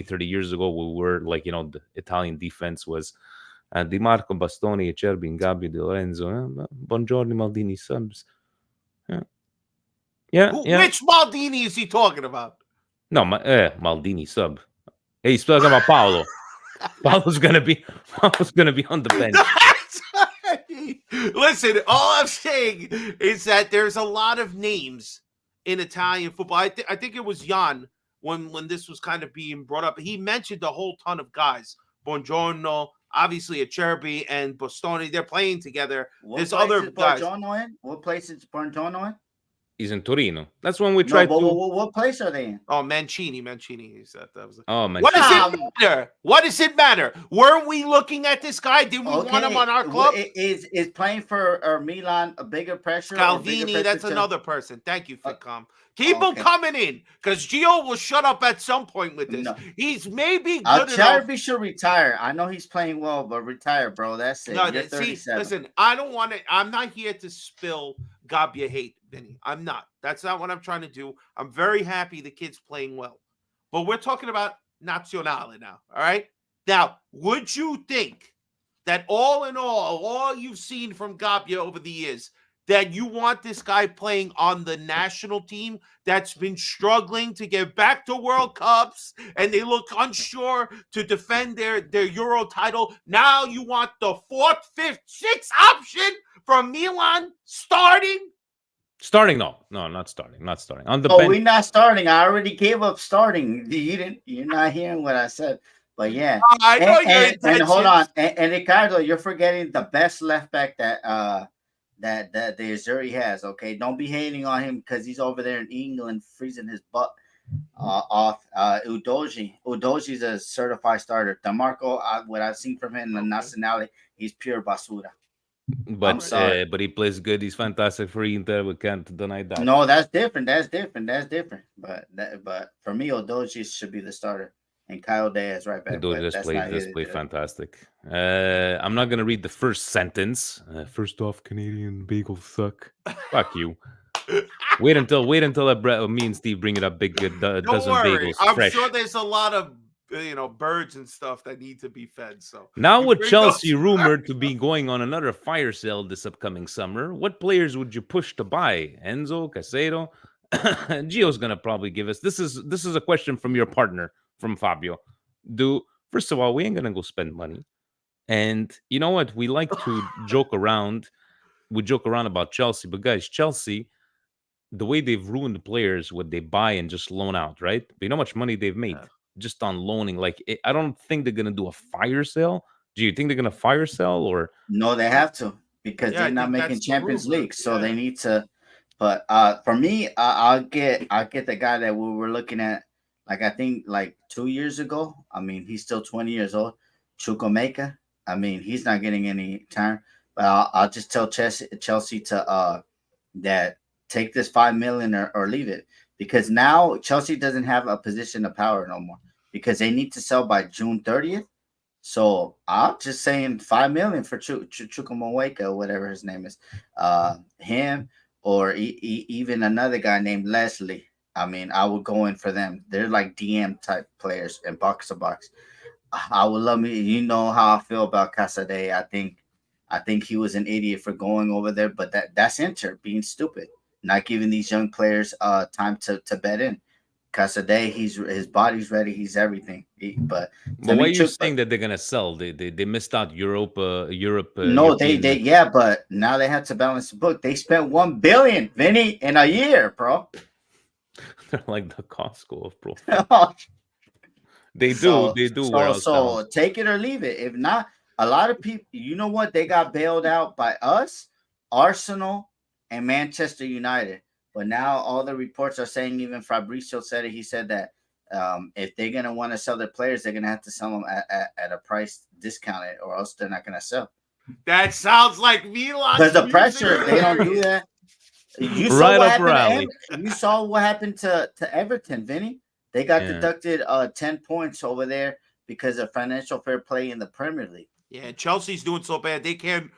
30 years ago, we were like, the Italian defense was Di Marco, Bastoni, Cerbi, Gabbia, Di Lorenzo, Buongiorno, Maldini, subs. Yeah. Which Maldini is he talking about? No, Maldini sub. Hey, he's talking about Paolo. Paolo's gonna be on the bench. Listen, all I'm saying is that there's a lot of names in Italian football. I think it was Jan when this was kind of being brought up. He mentioned a whole ton of guys. Buongiorno, obviously Acerbi and Bastoni. They're playing together. There's other guys. What place is Buongiorno in? He's in Torino. That's when we No, tried but to. what place are they in? Oh, Mancini. He said that was. Oh man, What does Um, it matter? What does it matter? Weren't we looking at this guy? Didn't we want him on our club? Is playing for Milan a bigger pressure? Scalvini, that's another person. Thank you, Fitcom. Keep him okay. coming in, because Gio will shut up at some point with this. No. He's maybe good enough. Charby should retire. I know he's playing well, but retire, bro. That's it. No, You're see, 37. listen, I don't want to. I'm not here to spill Gabia hate, Vinny. I'm not. That's not what I'm trying to do. I'm very happy the kid's playing well. But we're talking about Nazionale now, all right? Now, would you think that all in all you've seen from Gabia over the years, that you want this guy playing on the national team that's been struggling to get back to World Cups and they look unsure to defend their Euro title? Now you want the 4th, 5th, 6th option from Milan starting? Starting? No, not starting. Not starting. On the Oh, bench. we're not starting. I already gave up starting. You're not hearing what I said. But yeah. I know your and hold on. And Ricardo, you're forgetting the best left back that the Azzurri has. Okay, don't be hating on him because he's over there in England freezing his butt off. Udogi's a certified starter. DeMarco, what I've seen from him in the Nazionale, he's pure basura. But he plays good. He's fantastic for Inter. We can't deny that. No, that's different. But for me, Udogi should be the starter. And Kyle Diaz right back. Just play fantastic. I'm not gonna read the first sentence. First off, Canadian bagels suck. Fuck you. Wait until me and Steve bring it up. Big dozen bagels. I'm fresh. sure there's a lot of birds and stuff that need to be fed. So now with Chelsea rumored to be going on another fire sale this upcoming summer, what players would you push to buy? Enzo, Casero? Gio's gonna probably give us. This is a question from your partner. From Fabio. First of all, we ain't gonna go spend money. And you know what? We like to joke around. We joke around about Chelsea, but guys, Chelsea, the way they've ruined the players, what they buy and just loan out, right? But you know how much money they've made just on loaning. Like, I don't think they're gonna do a fire sale. Do you think they're gonna fire sale or no? They have to because they're not making Champions League, so they need to. But for me, I'll get the guy that we were looking at. Like, I think, 2 years ago, I mean, he's still 20 years old. Chukwuemeka, I mean, he's not getting any time. But I'll just tell Chelsea to that take this $5 million or leave it. Because now Chelsea doesn't have a position of power no more. Because they need to sell by June 30th. So I'm just saying $5 million for Chukwuemeka or whatever his name is. Him or even another guy named Leslie. I mean, I would go in for them. They're like DM type players in box to box. I would love me. You know how I feel about Casade. I think he was an idiot for going over there, but that's Inter being stupid, not giving these young players time to bet in. Casade, his body's ready. He's everything. But why are you saying that they're gonna sell? They missed out Europe. No, European... they but now they had to balance the book. They spent $1 billion, Vinny, in a year, bro. They're like the Costco of pro. They do. So take it or leave it. If not, a lot of people, you know what? They got bailed out by us, Arsenal, and Manchester United. But now all the reports are saying, even Fabrizio said it. He said that if they're gonna want to sell their players, they're gonna have to sell them at a price discounted, or else they're not gonna sell. That sounds like Milan. Because the pressure, they don't do that. You saw what happened to Everton, Vinny. They got deducted 10 points over there because of financial fair play in the Premier League. Yeah, Chelsea's doing so bad they can't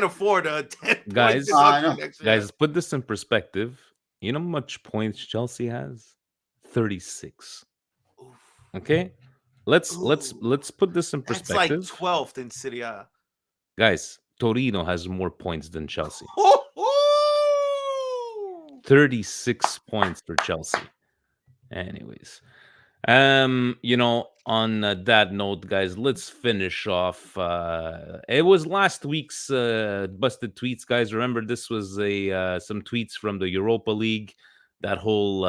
afford a 10 guys. Guys, put this in perspective. You know how much points Chelsea has? 36. Okay, let's put this in perspective. That's like 12th in Serie A. Guys, Torino has more points than Chelsea. 36 points for Chelsea. Anyways, on that note, guys, let's finish off. It was last week's busted tweets, guys. Remember, this was some tweets from the Europa League. That whole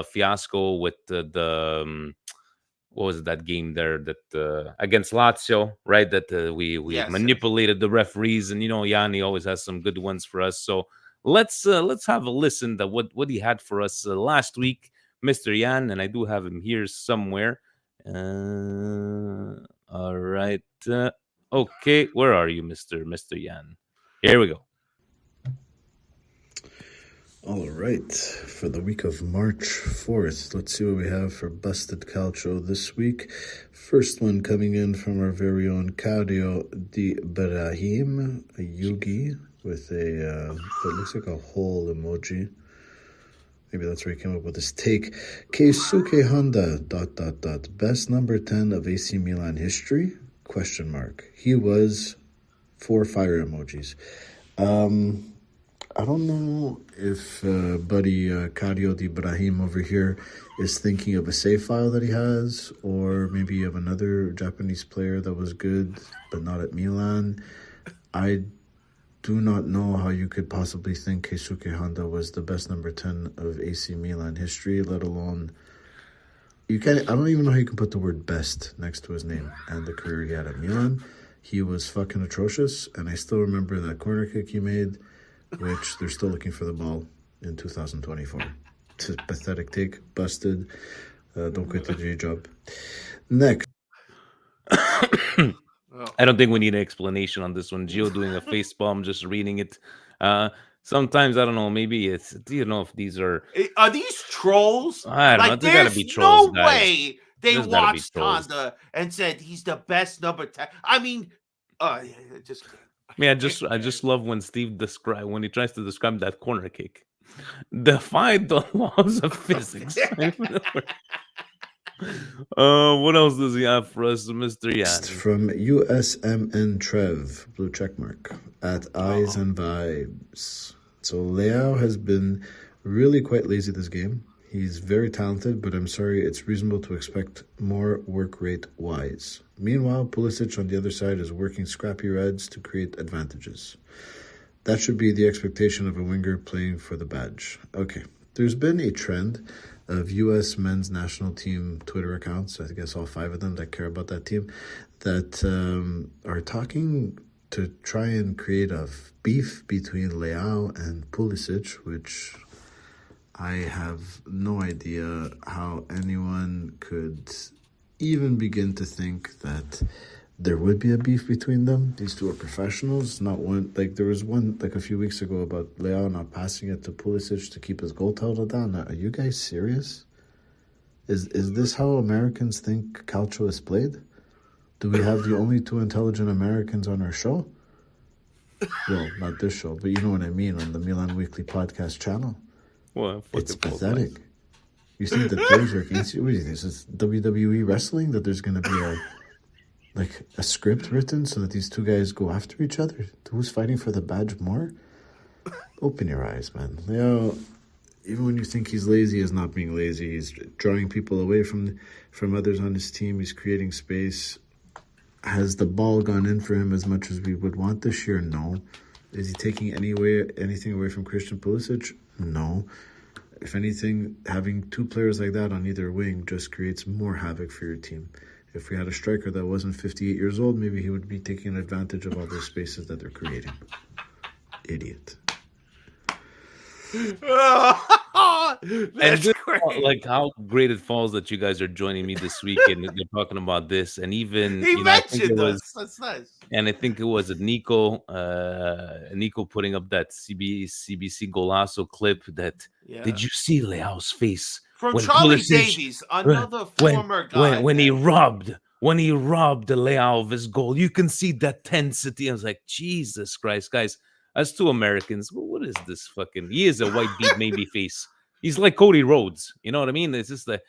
fiasco with the what was it, that game there that against Lazio, right? That we manipulated the referees, and Yanni always has some good ones for us. So let's have a listen to what he had for us last week, Mr. Yan, and I do have him here somewhere. All right. Okay, where are you, Mr. Yan? Here we go. All right, for the week of March 4th, let's see what we have for Busted Calcio this week. First one coming in from our very own Claudio Di Brahim, a Yugi with a, that looks like a hole emoji. Maybe that's where he came up with his take. Keisuke Honda, ... Best number 10 of AC Milan history? ? He was 4 fire emojis. I don't know if buddy Claudio Di Brahim over here is thinking of a save file that he has, or maybe of another Japanese player that was good, but not at Milan. I do not know how you could possibly think Keisuke Honda was the best number 10 of AC Milan history, let alone... I don't even know how you can put the word best next to his name and the career he had at Milan. He was fucking atrocious, and I still remember that corner kick he made, which they're still looking for the ball in 2024. It's a pathetic take. Busted. Don't quit the J job. Next. I don't think we need an explanation on this one. Gio doing a face palm, just reading it. Sometimes, I don't know, maybe it's... Do you know if these are... Are these trolls? I don't know. Like, They gotta there's be trolls, no guys. way they There's gotta be watched trolls. Honda and said he's the best number 10. I mean, just... Yeah, I just love when Steve when he tries to describe that corner kick. Defy the laws of physics. What else does he have for us, Mr. Yan? From USMN Trev, blue checkmark, at Eyes and Vibes. So Leao has been really quite lazy this game. He's very talented, but I'm sorry, it's reasonable to expect more work rate wise. Meanwhile, Pulisic on the other side is working scrappy reds to create advantages. That should be the expectation of a winger playing for the badge. Okay, there's been a trend of U.S. men's national team Twitter accounts, I guess all 5 of them that care about that team, that are talking to try and create a beef between Leao and Pulisic, which I have no idea how anyone could even begin to think that there would be a beef between them. These two are professionals, not one... Like, there was one, like, a few weeks ago about Leao not passing it to Pulisic to keep his goal total down. Are you guys serious? Is this how Americans think calcio is played? Do we have the only 2 intelligent Americans on our show? Well, not this show, but you know what I mean, on the Milan Weekly Podcast channel. Well, it's pathetic. You think the players are against you? What do you think? Is this WWE wrestling, that there's going to be a script written so that these 2 guys go after each other? Who's fighting for the badge more? Open your eyes, man. Leo, even when you think he's lazy, he's not being lazy. He's drawing people away from others on his team. He's creating space. Has the ball gone in for him as much as we would want this year? No. Is he taking anything away from Christian Pulisic? No. If anything, having 2 players like that on either wing just creates more havoc for your team. If we had a striker that wasn't 58 years old, maybe he would be taking advantage of all those spaces that they're creating. Idiot. And just, like, how great it falls that you guys are joining me this week and they're talking about this. And even he mentioned us. That's nice. And I think it was Nico putting up that CBC Golasso clip that did you see Leao's face from when Charlie Pulisic, Davies, another former guy. When he robbed the Leao of his goal, you can see that tensity. I was like, Jesus Christ, guys. As 2 Americans, what is this fucking... He is a white beat maybe face. He's like Cody Rhodes. You know what I mean? It's just like,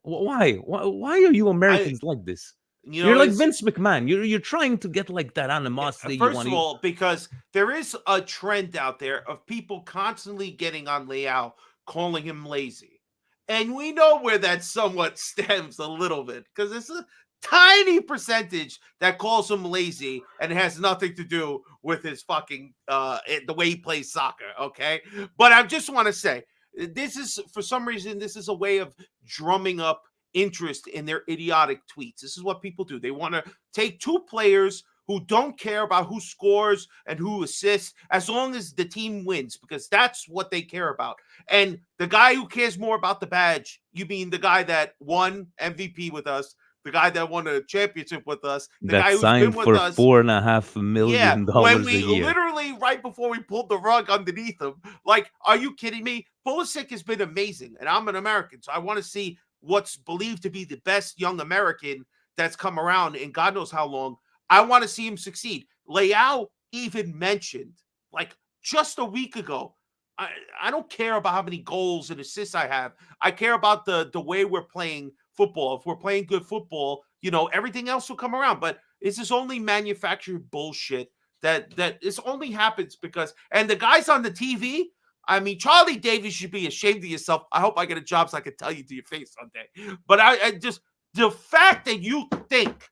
why are you Americans like this? You're like Vince McMahon. You're trying to get like that animosity. First of all, because there is a trend out there of people constantly getting on Leao, calling him lazy. And we know where that somewhat stems a little bit, because it's a tiny percentage that calls him lazy, and it has nothing to do with his fucking the way he plays soccer. Okay, but I just want to say, this is, for some reason, this is a way of drumming up interest in their idiotic tweets. This is what people do. They want to take 2 players who don't care about who scores and who assists as long as the team wins, because that's what they care about. And the guy who cares more about the badge, you mean the guy that won MVP with us, the guy that won a championship with us, the That guy who's signed been with for us. $4.5 Yeah, million when a we year. literally right before we pulled the rug underneath him, like, are you kidding me? Pulisic has been amazing, and I'm an American, so I want to see what's believed to be the best young American that's come around in God knows how long. I want to see him succeed. Leao even mentioned, like, just a week ago, I don't care about how many goals and assists I have. I care about the way we're playing football. If we're playing good football, you know, everything else will come around. But it's this only manufactured bullshit that this only happens because, and the guys on the TV, I mean, Charlie Davies should be ashamed of yourself. I hope I get a job so I can tell you to your face someday. But I just, the fact that you think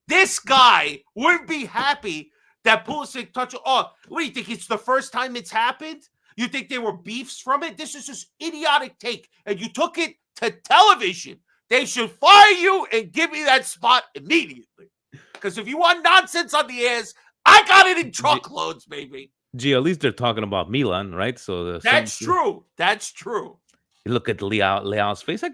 this guy wouldn't be happy that Pulisic touched, oh, what do you think? It's the first time it's happened? You think there were beefs from it? This is just idiotic take. And you took it to television. They should fire you and give me that spot immediately. Because if you want nonsense on the airs, I got it in truckloads, baby. Gee, at least they're talking about Milan, right? So that's true. That's true. You look at Leao's face. I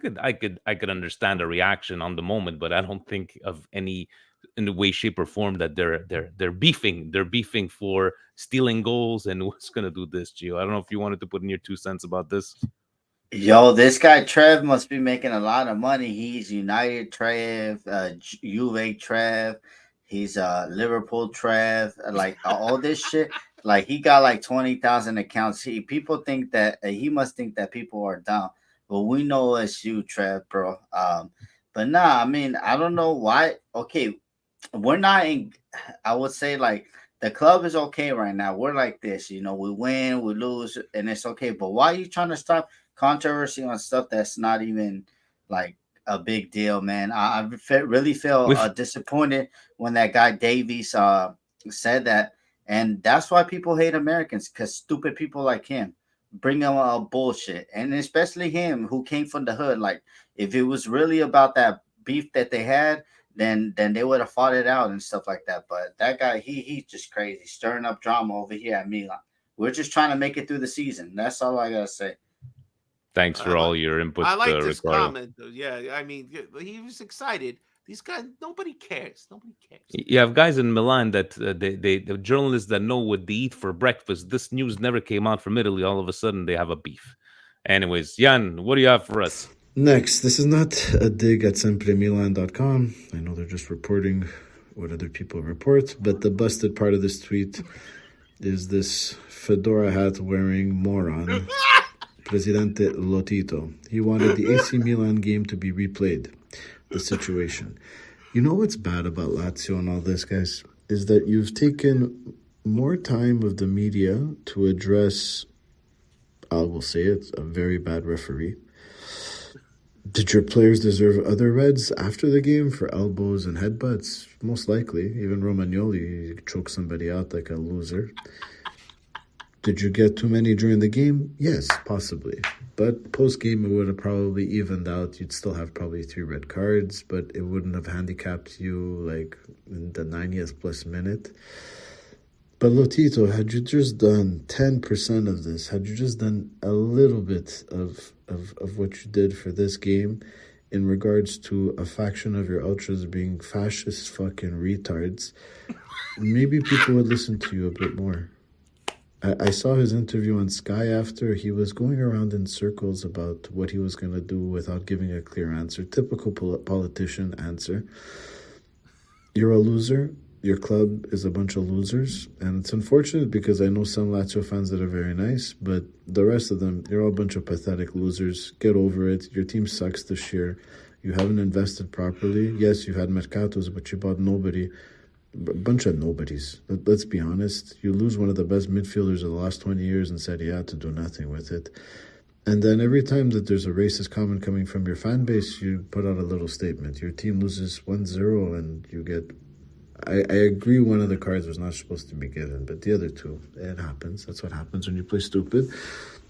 could understand the reaction on the moment, but I don't think of any in the way, shape, or form that they're beefing. They're beefing for stealing goals and who's gonna do this, Gio. I don't know if you wanted to put in your 2 cents about this. Yo, this guy Trev must be making a lot of money. He's United Trev, Juve Trev, he's Liverpool Trev, like all this shit. Like he got like 20,000 accounts. People think that he must think that people are dumb, but we know it's you, Trev, bro. But nah, I mean, I don't know why. Okay, we're not in. I would say like the club is okay right now. We're like this, you know. We win, we lose, and it's okay. But why are you trying to stop controversy on stuff that's not even like a big deal, man? I really feel disappointed when that guy Davies said that. And that's why people hate Americans, because stupid people like him bring them bullshit. And especially him, who came from the hood. Like, if it was really about that beef that they had, then they would have fought it out and stuff like that. But that guy, he's just crazy, stirring up drama over here at Milan. We're just trying to make it through the season. That's all I got to say. Thanks for all your input. I like this Ricardo. comment. Yeah, I mean, he was excited. These guys, nobody cares. Nobody cares. You have guys in Milan that the journalists that know what they eat for breakfast. This news never came out from Italy. All of a sudden, they have a beef. Anyways, Jan, what do you have for us? Next, this is not a dig at sempremilan.com. I know they're just reporting what other people report, but the busted part of this tweet is this fedora hat wearing moron, Presidente Lotito. He wanted the AC Milan game to be replayed. The situation. You know what's bad about Lazio and all this, guys, is that you've taken more time of the media to address, I will say it, a very bad referee. Did your players deserve other reds after the game for elbows and headbutts? Most likely. Even Romagnoli choked somebody out like a loser. Did you get too many during the game? Yes, possibly. But post-game, it would have probably evened out. You'd still have probably 3 red cards, but it wouldn't have handicapped you like in the 90th plus minute. But Lotito, had you just done 10% of this, had you just done a little bit of what you did for this game in regards to a faction of your ultras being fascist fucking retards, maybe people would listen to you a bit more. I saw his interview on Sky after. He was going around in circles about what he was going to do without giving a clear answer. Typical politician answer. You're a loser. Your club is a bunch of losers. And it's unfortunate because I know some Lazio fans that are very nice, but the rest of them, you're all a bunch of pathetic losers. Get over it. Your team sucks this year. You haven't invested properly. Yes, you had mercatos, but you bought nobody. A bunch of nobodies. Let's be honest. You lose one of the best midfielders of the last 20 years and said, yeah, to do nothing with it. And then every time that there's a racist comment coming from your fan base, you put out a little statement. Your team loses 1-0 and you get... I agree one of the cards was not supposed to be given, but the other two, it happens. That's what happens when you play stupid.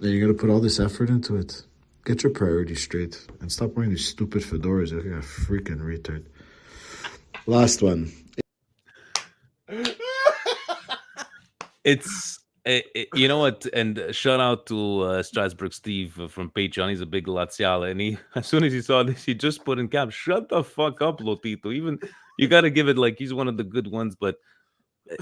And you got to put all this effort into it. Get your priorities straight and stop wearing these stupid fedoras like a freaking retard. Last one. It's you know what, and shout out to Strasbourg Steve from Patreon. He's a big Laziale, and he as soon as he saw this, he just put in cap, "Shut the fuck up, Lotito." Even you got to give it like he's one of the good ones, but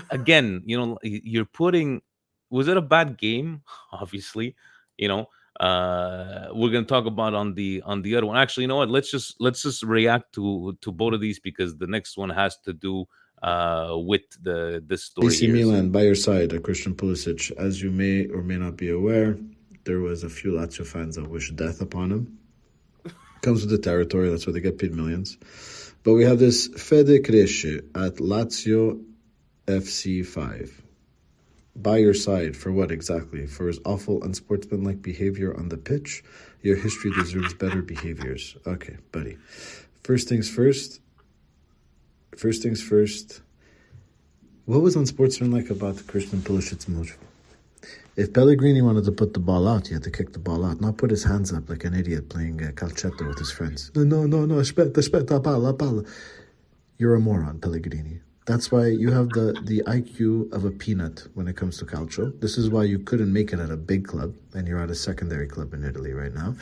again, you're putting. Was it a bad game? Obviously, you know. We're gonna talk about on the other one. Actually, you know what? Let's just react to both of these because the next one has to do with this story AC here. Milan by your side, Christian Pulisic. As you may or may not be aware, there was a few Lazio fans that wished death upon him. Comes with the territory. That's where they get paid millions. But we have this Fede Cresce at Lazio FC 5. By your side for what exactly? For his awful unsportsmanlike behavior on the pitch? Your history deserves better behaviors. Okay, buddy. First things first. What was unsportsmanlike about Christian Pulisic's move? If Pellegrini wanted to put the ball out, he had to kick the ball out, not put his hands up like an idiot playing calcetto with his friends. No, aspetta, palla. You're a moron, Pellegrini. That's why you have the IQ of a peanut when it comes to calcio. This is why you couldn't make it at a big club, and you're at a secondary club in Italy right now.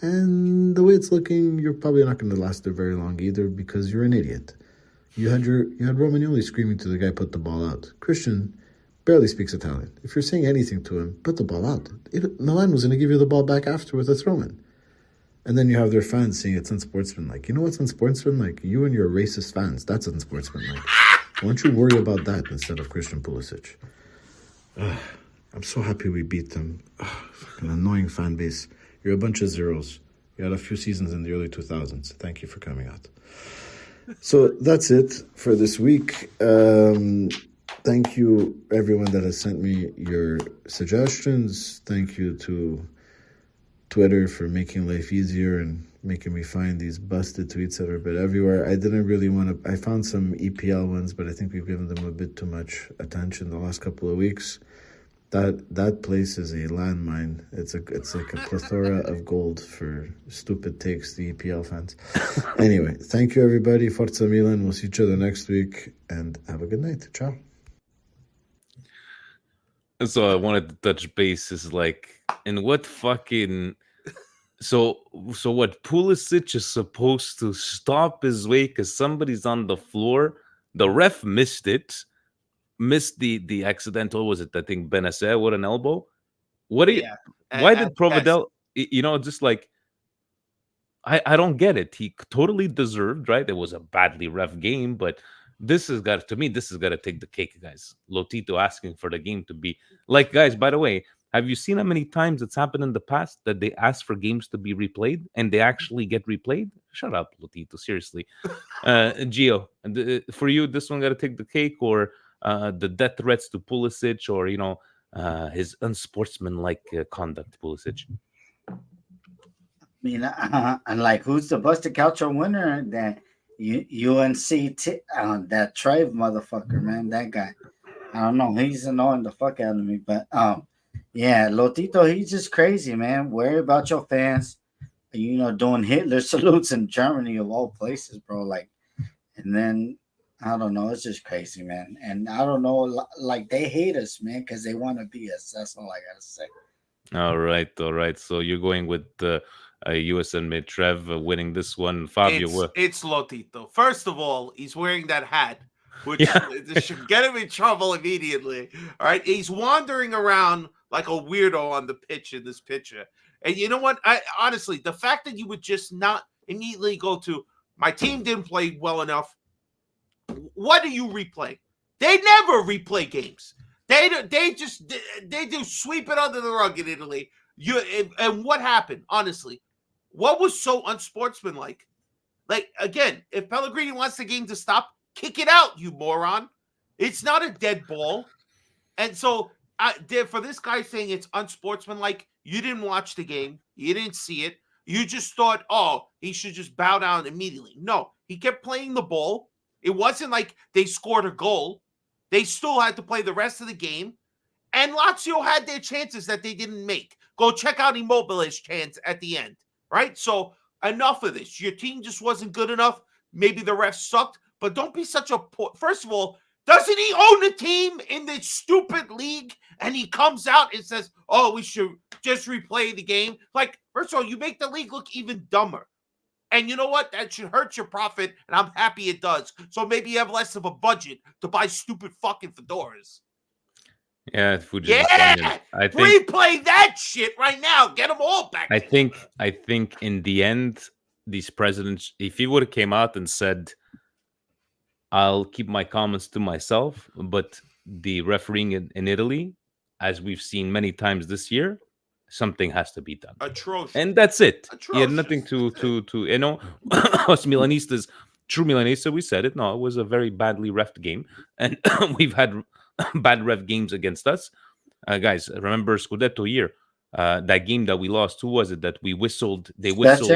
And the way it's looking, you're probably not going to last there very long either because you're an idiot. You had Romagnoli screaming to the guy, put the ball out. Christian barely speaks Italian. If you're saying anything to him, put the ball out. Milan was going to give you the ball back after with a throw-in. And then you have their fans saying it's unsportsmanlike. You know what's unsportsmanlike? You and your racist fans. That's unsportsmanlike. Why don't you worry about that instead of Christian Pulisic? I'm so happy we beat them. Fucking annoying fan base. You're a bunch of zeros. You had a few seasons in the early 2000s. Thank you for coming out. So that's it for this week. Thank you, everyone that has sent me your suggestions. Thank you to Twitter for making life easier and making me find these busted tweets that are a bit everywhere. I didn't really want to. I found some EPL ones, but I think we've given them a bit too much attention the last couple of weeks. That place is a landmine. It's like a plethora of gold for stupid takes, the EPL fans. Anyway, thank you everybody. Forza Milan. We'll see each other next week, and have a good night. Ciao. So I wanted to touch base is like, in what fucking so what Pulisic is supposed to stop his way because somebody's on the floor. The ref missed the accidental, was it I think Benacer with an elbow? What do you why did Providel just like I don't get it. He totally deserved, right? It was a badly ref game, but this has got to take the cake, guys. Lotito asking for the game to be like, guys, by the way, have you seen how many times it's happened in the past that they ask for games to be replayed and they actually get replayed? Shut up, Lotito. Seriously. Gio, for you, this one got to take the cake, or the death threats to Pulisic, or, his unsportsmanlike conduct, Pulisic? I mean, and like, who's the busted calcio winner? That UNC, that Trev motherfucker, man. That guy. I don't know. He's annoying the fuck out of me, but yeah, Lotito, he's just crazy, man. Worry about your fans. Doing Hitler salutes in Germany of all places, bro. Like, and then I don't know. It's just crazy, man. And I don't know, like, they hate us, man, because they want to be us. That's all I gotta say. All right. So you're going with USN mid Trev winning this one. Fabio, it's Lotito. First of all, he's wearing that hat, which should get him in trouble immediately. All right, he's wandering around like a weirdo on the pitch in this picture. And you know what? Honestly, the fact that you would just not immediately go to, my team didn't play well enough. What do you replay? They never replay games. They do sweep it under the rug in Italy. And what happened? Honestly, what was so unsportsmanlike? Like, again, if Pellegrini wants the game to stop, kick it out, you moron. It's not a dead ball. And so for this guy saying it's unsportsmanlike, you didn't watch the game. You didn't see it. You just thought, he should just bow down immediately. No, he kept playing the ball. It wasn't like they scored a goal. They still had to play the rest of the game. And Lazio had their chances that they didn't make. Go check out Immobile's chance at the end, right? So enough of this. Your team just wasn't good enough. Maybe the refs sucked, but don't be such a first of all, Doesn't he own the team in this stupid league? And he comes out and says, "Oh, we should just replay the game." Like, first of all, you make the league look even dumber. And you know what? That should hurt your profit, and I'm happy it does. So maybe you have less of a budget to buy stupid fucking fedoras. Yeah, Fuji's Yeah, I think replay that shit right now. Get them all back. I think in the end, these presidents, if he would have came out and said, "I'll keep my comments to myself," but the refereeing in Italy, as we've seen many times this year, something has to be done. Atrocious. And that's it. He had Atrocious. nothing to us Milanistas, true Milanista, we said it. No, it was a very badly refed game, and we've had bad ref games against us. Guys, remember Scudetto year? That game that we lost, who was it that we whistled? They whistled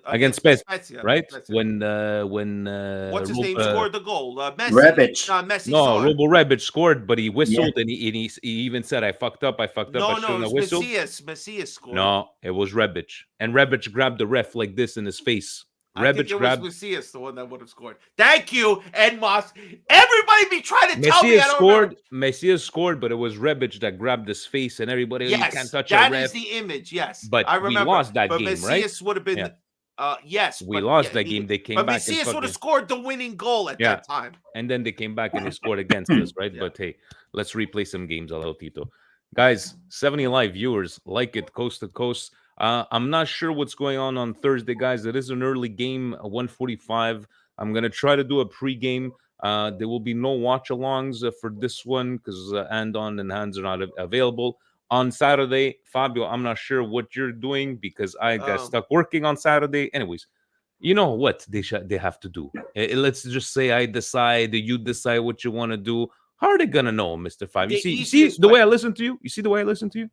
against Spezia, right? Spezia. When what's his name scored the goal? Messi. Rebic. Messi. No, Robo Rebic scored, but he whistled, and he even said, "I fucked up. I fucked up. I shouldn't have whistled." Messias scored. No, it was Rebic, and Rebic grabbed the ref like this in his face. I think it was Messias, the one that would have scored. Thank you, Ed Moss. Everybody be trying to tell me I don't remember. Messias scored, but it was Rebic that grabbed his face, and everybody, you can't touch a that ref. is the image, yes. But I remember. we lost that game, Messias right? would have been, yes. We lost that game. They came but back. Messias would have scored the winning goal at that time. And then they came back and they scored against us, right? Yeah. But hey, let's replay some games, Aleo Tito. Guys, 70 live viewers, like it, coast to coast. I'm not sure what's going on Thursday, guys. It is an early game, 1:45. I'm going to try to do a pregame. There will be no watch-alongs for this one because Andon and Hans are not available. On Saturday, Fabio, I'm not sure what you're doing because I got stuck working on Saturday. Anyways, you know what they have to do. Let's just say I decide, you decide what you want to do. How are they going to know, Mr. Five? You see the way I listen to you? You see the way I listen to you?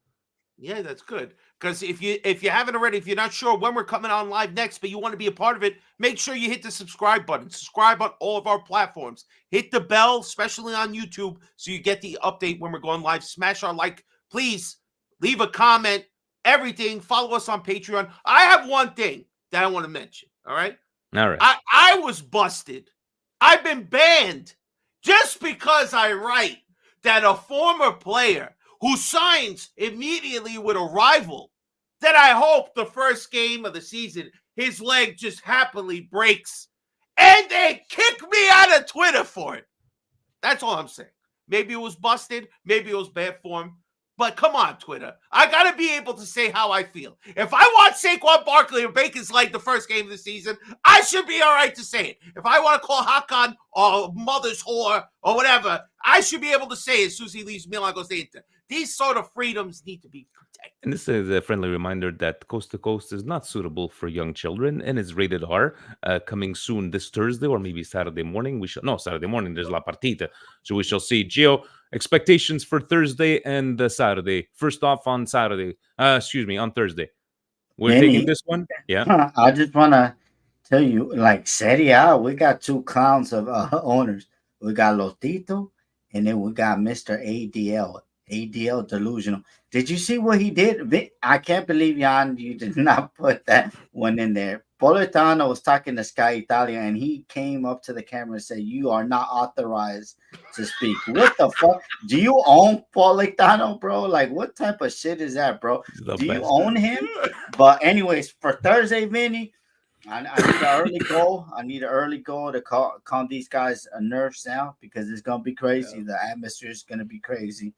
Yeah, that's good. Because if you haven't already, if you're not sure when we're coming on live next, but you want to be a part of it, make sure you hit the subscribe button. Subscribe on all of our platforms. Hit the bell, especially on YouTube, so you get the update when we're going live. Smash our like. Please leave a comment. Everything. Follow us on Patreon. I have one thing that I want to mention. All right? All right. I was busted. I've been banned just because I write that a former player who signs immediately with a rival, that I hope the first game of the season, his leg just happily breaks, and they kick me out of Twitter for it. That's all I'm saying. Maybe it was busted. Maybe it was bad form. But come on, Twitter. I got to be able to say how I feel. If I want Saquon Barkley or Bacon's leg the first game of the season, I should be all right to say it. If I want to call Hakan or mother's whore or whatever, I should be able to say it as soon as he leaves Milan, goes to Inter. These sort of freedoms need to be protected. And this is a friendly reminder that Coast to Coast is not suitable for young children and is rated R. Coming soon this Thursday or maybe Saturday morning. Saturday morning. There's La Partita. So we shall see. Gio, expectations for Thursday and Saturday. First off on Saturday. On Thursday. We're taking this one. Yeah. I just want to tell you, like Serie A, we got two clowns of owners. We got Lotito and then we got Mr. ADL delusional. Did you see what he did? I can't believe, Jan, you did not put that one in there. Politano was talking to Sky Italia, and he came up to the camera and said, "You are not authorized to speak." What the fuck? Do you own Politano, bro? Like, what type of shit is that, bro? Do you own him? But anyways, for Thursday, Vinny, I need an early goal. I need an early goal to calm these guys' nerves down because it's going to be crazy. Yeah. The atmosphere is going to be crazy.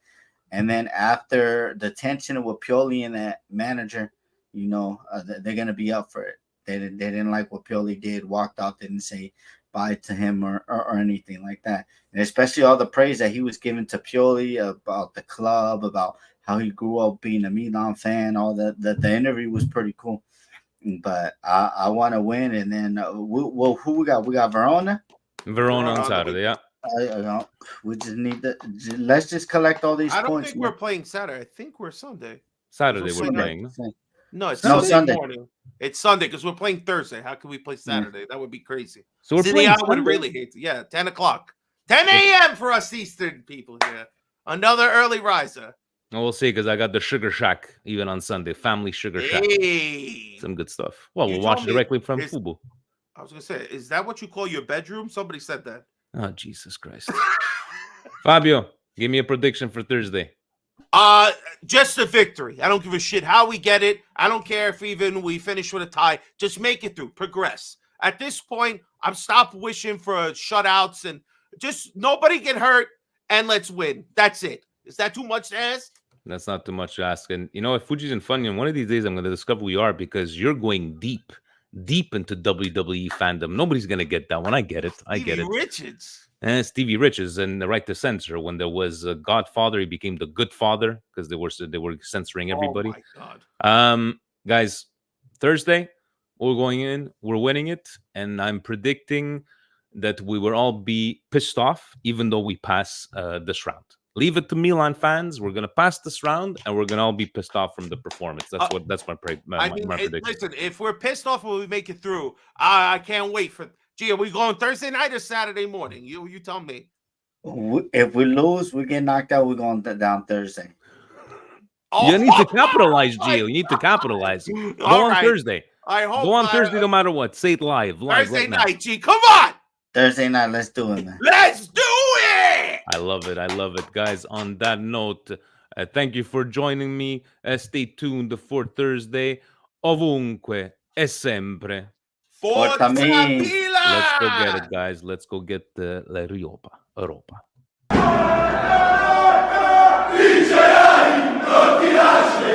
And then after the tension with Pioli and that manager, they're going to be up for it. They didn't like what Pioli did, walked out, didn't say bye to him or anything like that. And especially all the praise that he was giving to Pioli about the club, about how he grew up being a Milan fan, all that. The interview was pretty cool. But I want to win. And then who we got? We got Verona? Verona on Saturday, yeah. We just need let's just collect all these points. I don't think we're playing Saturday. I think we're Sunday. Saturday we're playing. No, it's Sunday morning. It's Sunday because we're playing Thursday. How can we play Saturday? Yeah. That would be crazy. So we're playing I would really hate to. Yeah, 10 o'clock. 10 a.m. for us Eastern people here. Another early riser. We'll see because I got the Sugar Shack even on Sunday. Family Sugar Shack. Hey. Some good stuff. Well, we'll watch directly from Fubu. I was going to say, is that what you call your bedroom? Somebody said that. Oh, Jesus Christ. Fabio, give me a prediction for Thursday. Just a victory. I don't give a shit how we get it. I don't care if even we finish with a tie. Just make it through. Progress. At this point, I'm stopped wishing for shutouts and just nobody get hurt and let's win. That's it. Is that too much to ask? That's not too much to ask. And you know, if Fuji's and Funyun, one of these days I'm going to discover who you are because you're going deep into WWE fandom. Nobody's going to get that one. I get it. I get it. Richards. And Stevie Richards and the Right to Censor. When there was a Godfather, he became the Good Father because they were censoring everybody. Oh my God. Guys, Thursday we're going in, we're winning it, and I'm predicting that we will all be pissed off, even though we pass this round. Leave it to Milan fans. We're gonna pass this round, and we're gonna all be pissed off from the performance. That's my prediction. Listen, if we're pissed off when we make it through, I can't wait for. Gee, are we going Thursday night or Saturday morning? You tell me. If we lose, we get knocked out. We're going down Thursday. You need to capitalize, Gio. You need to capitalize. Go on Thursday. I hope. Go on Thursday, no matter what. Say it live Thursday right night, now. G. Come on. Thursday night. Let's do it, man. Let's do it. I love it. I love it, guys. On that note, thank you for joining me. Stay tuned for Thursday. Ovunque e sempre. Forza Milan! Let's go get it, guys. Let's go get la Europa. Vincerai, non ti lasci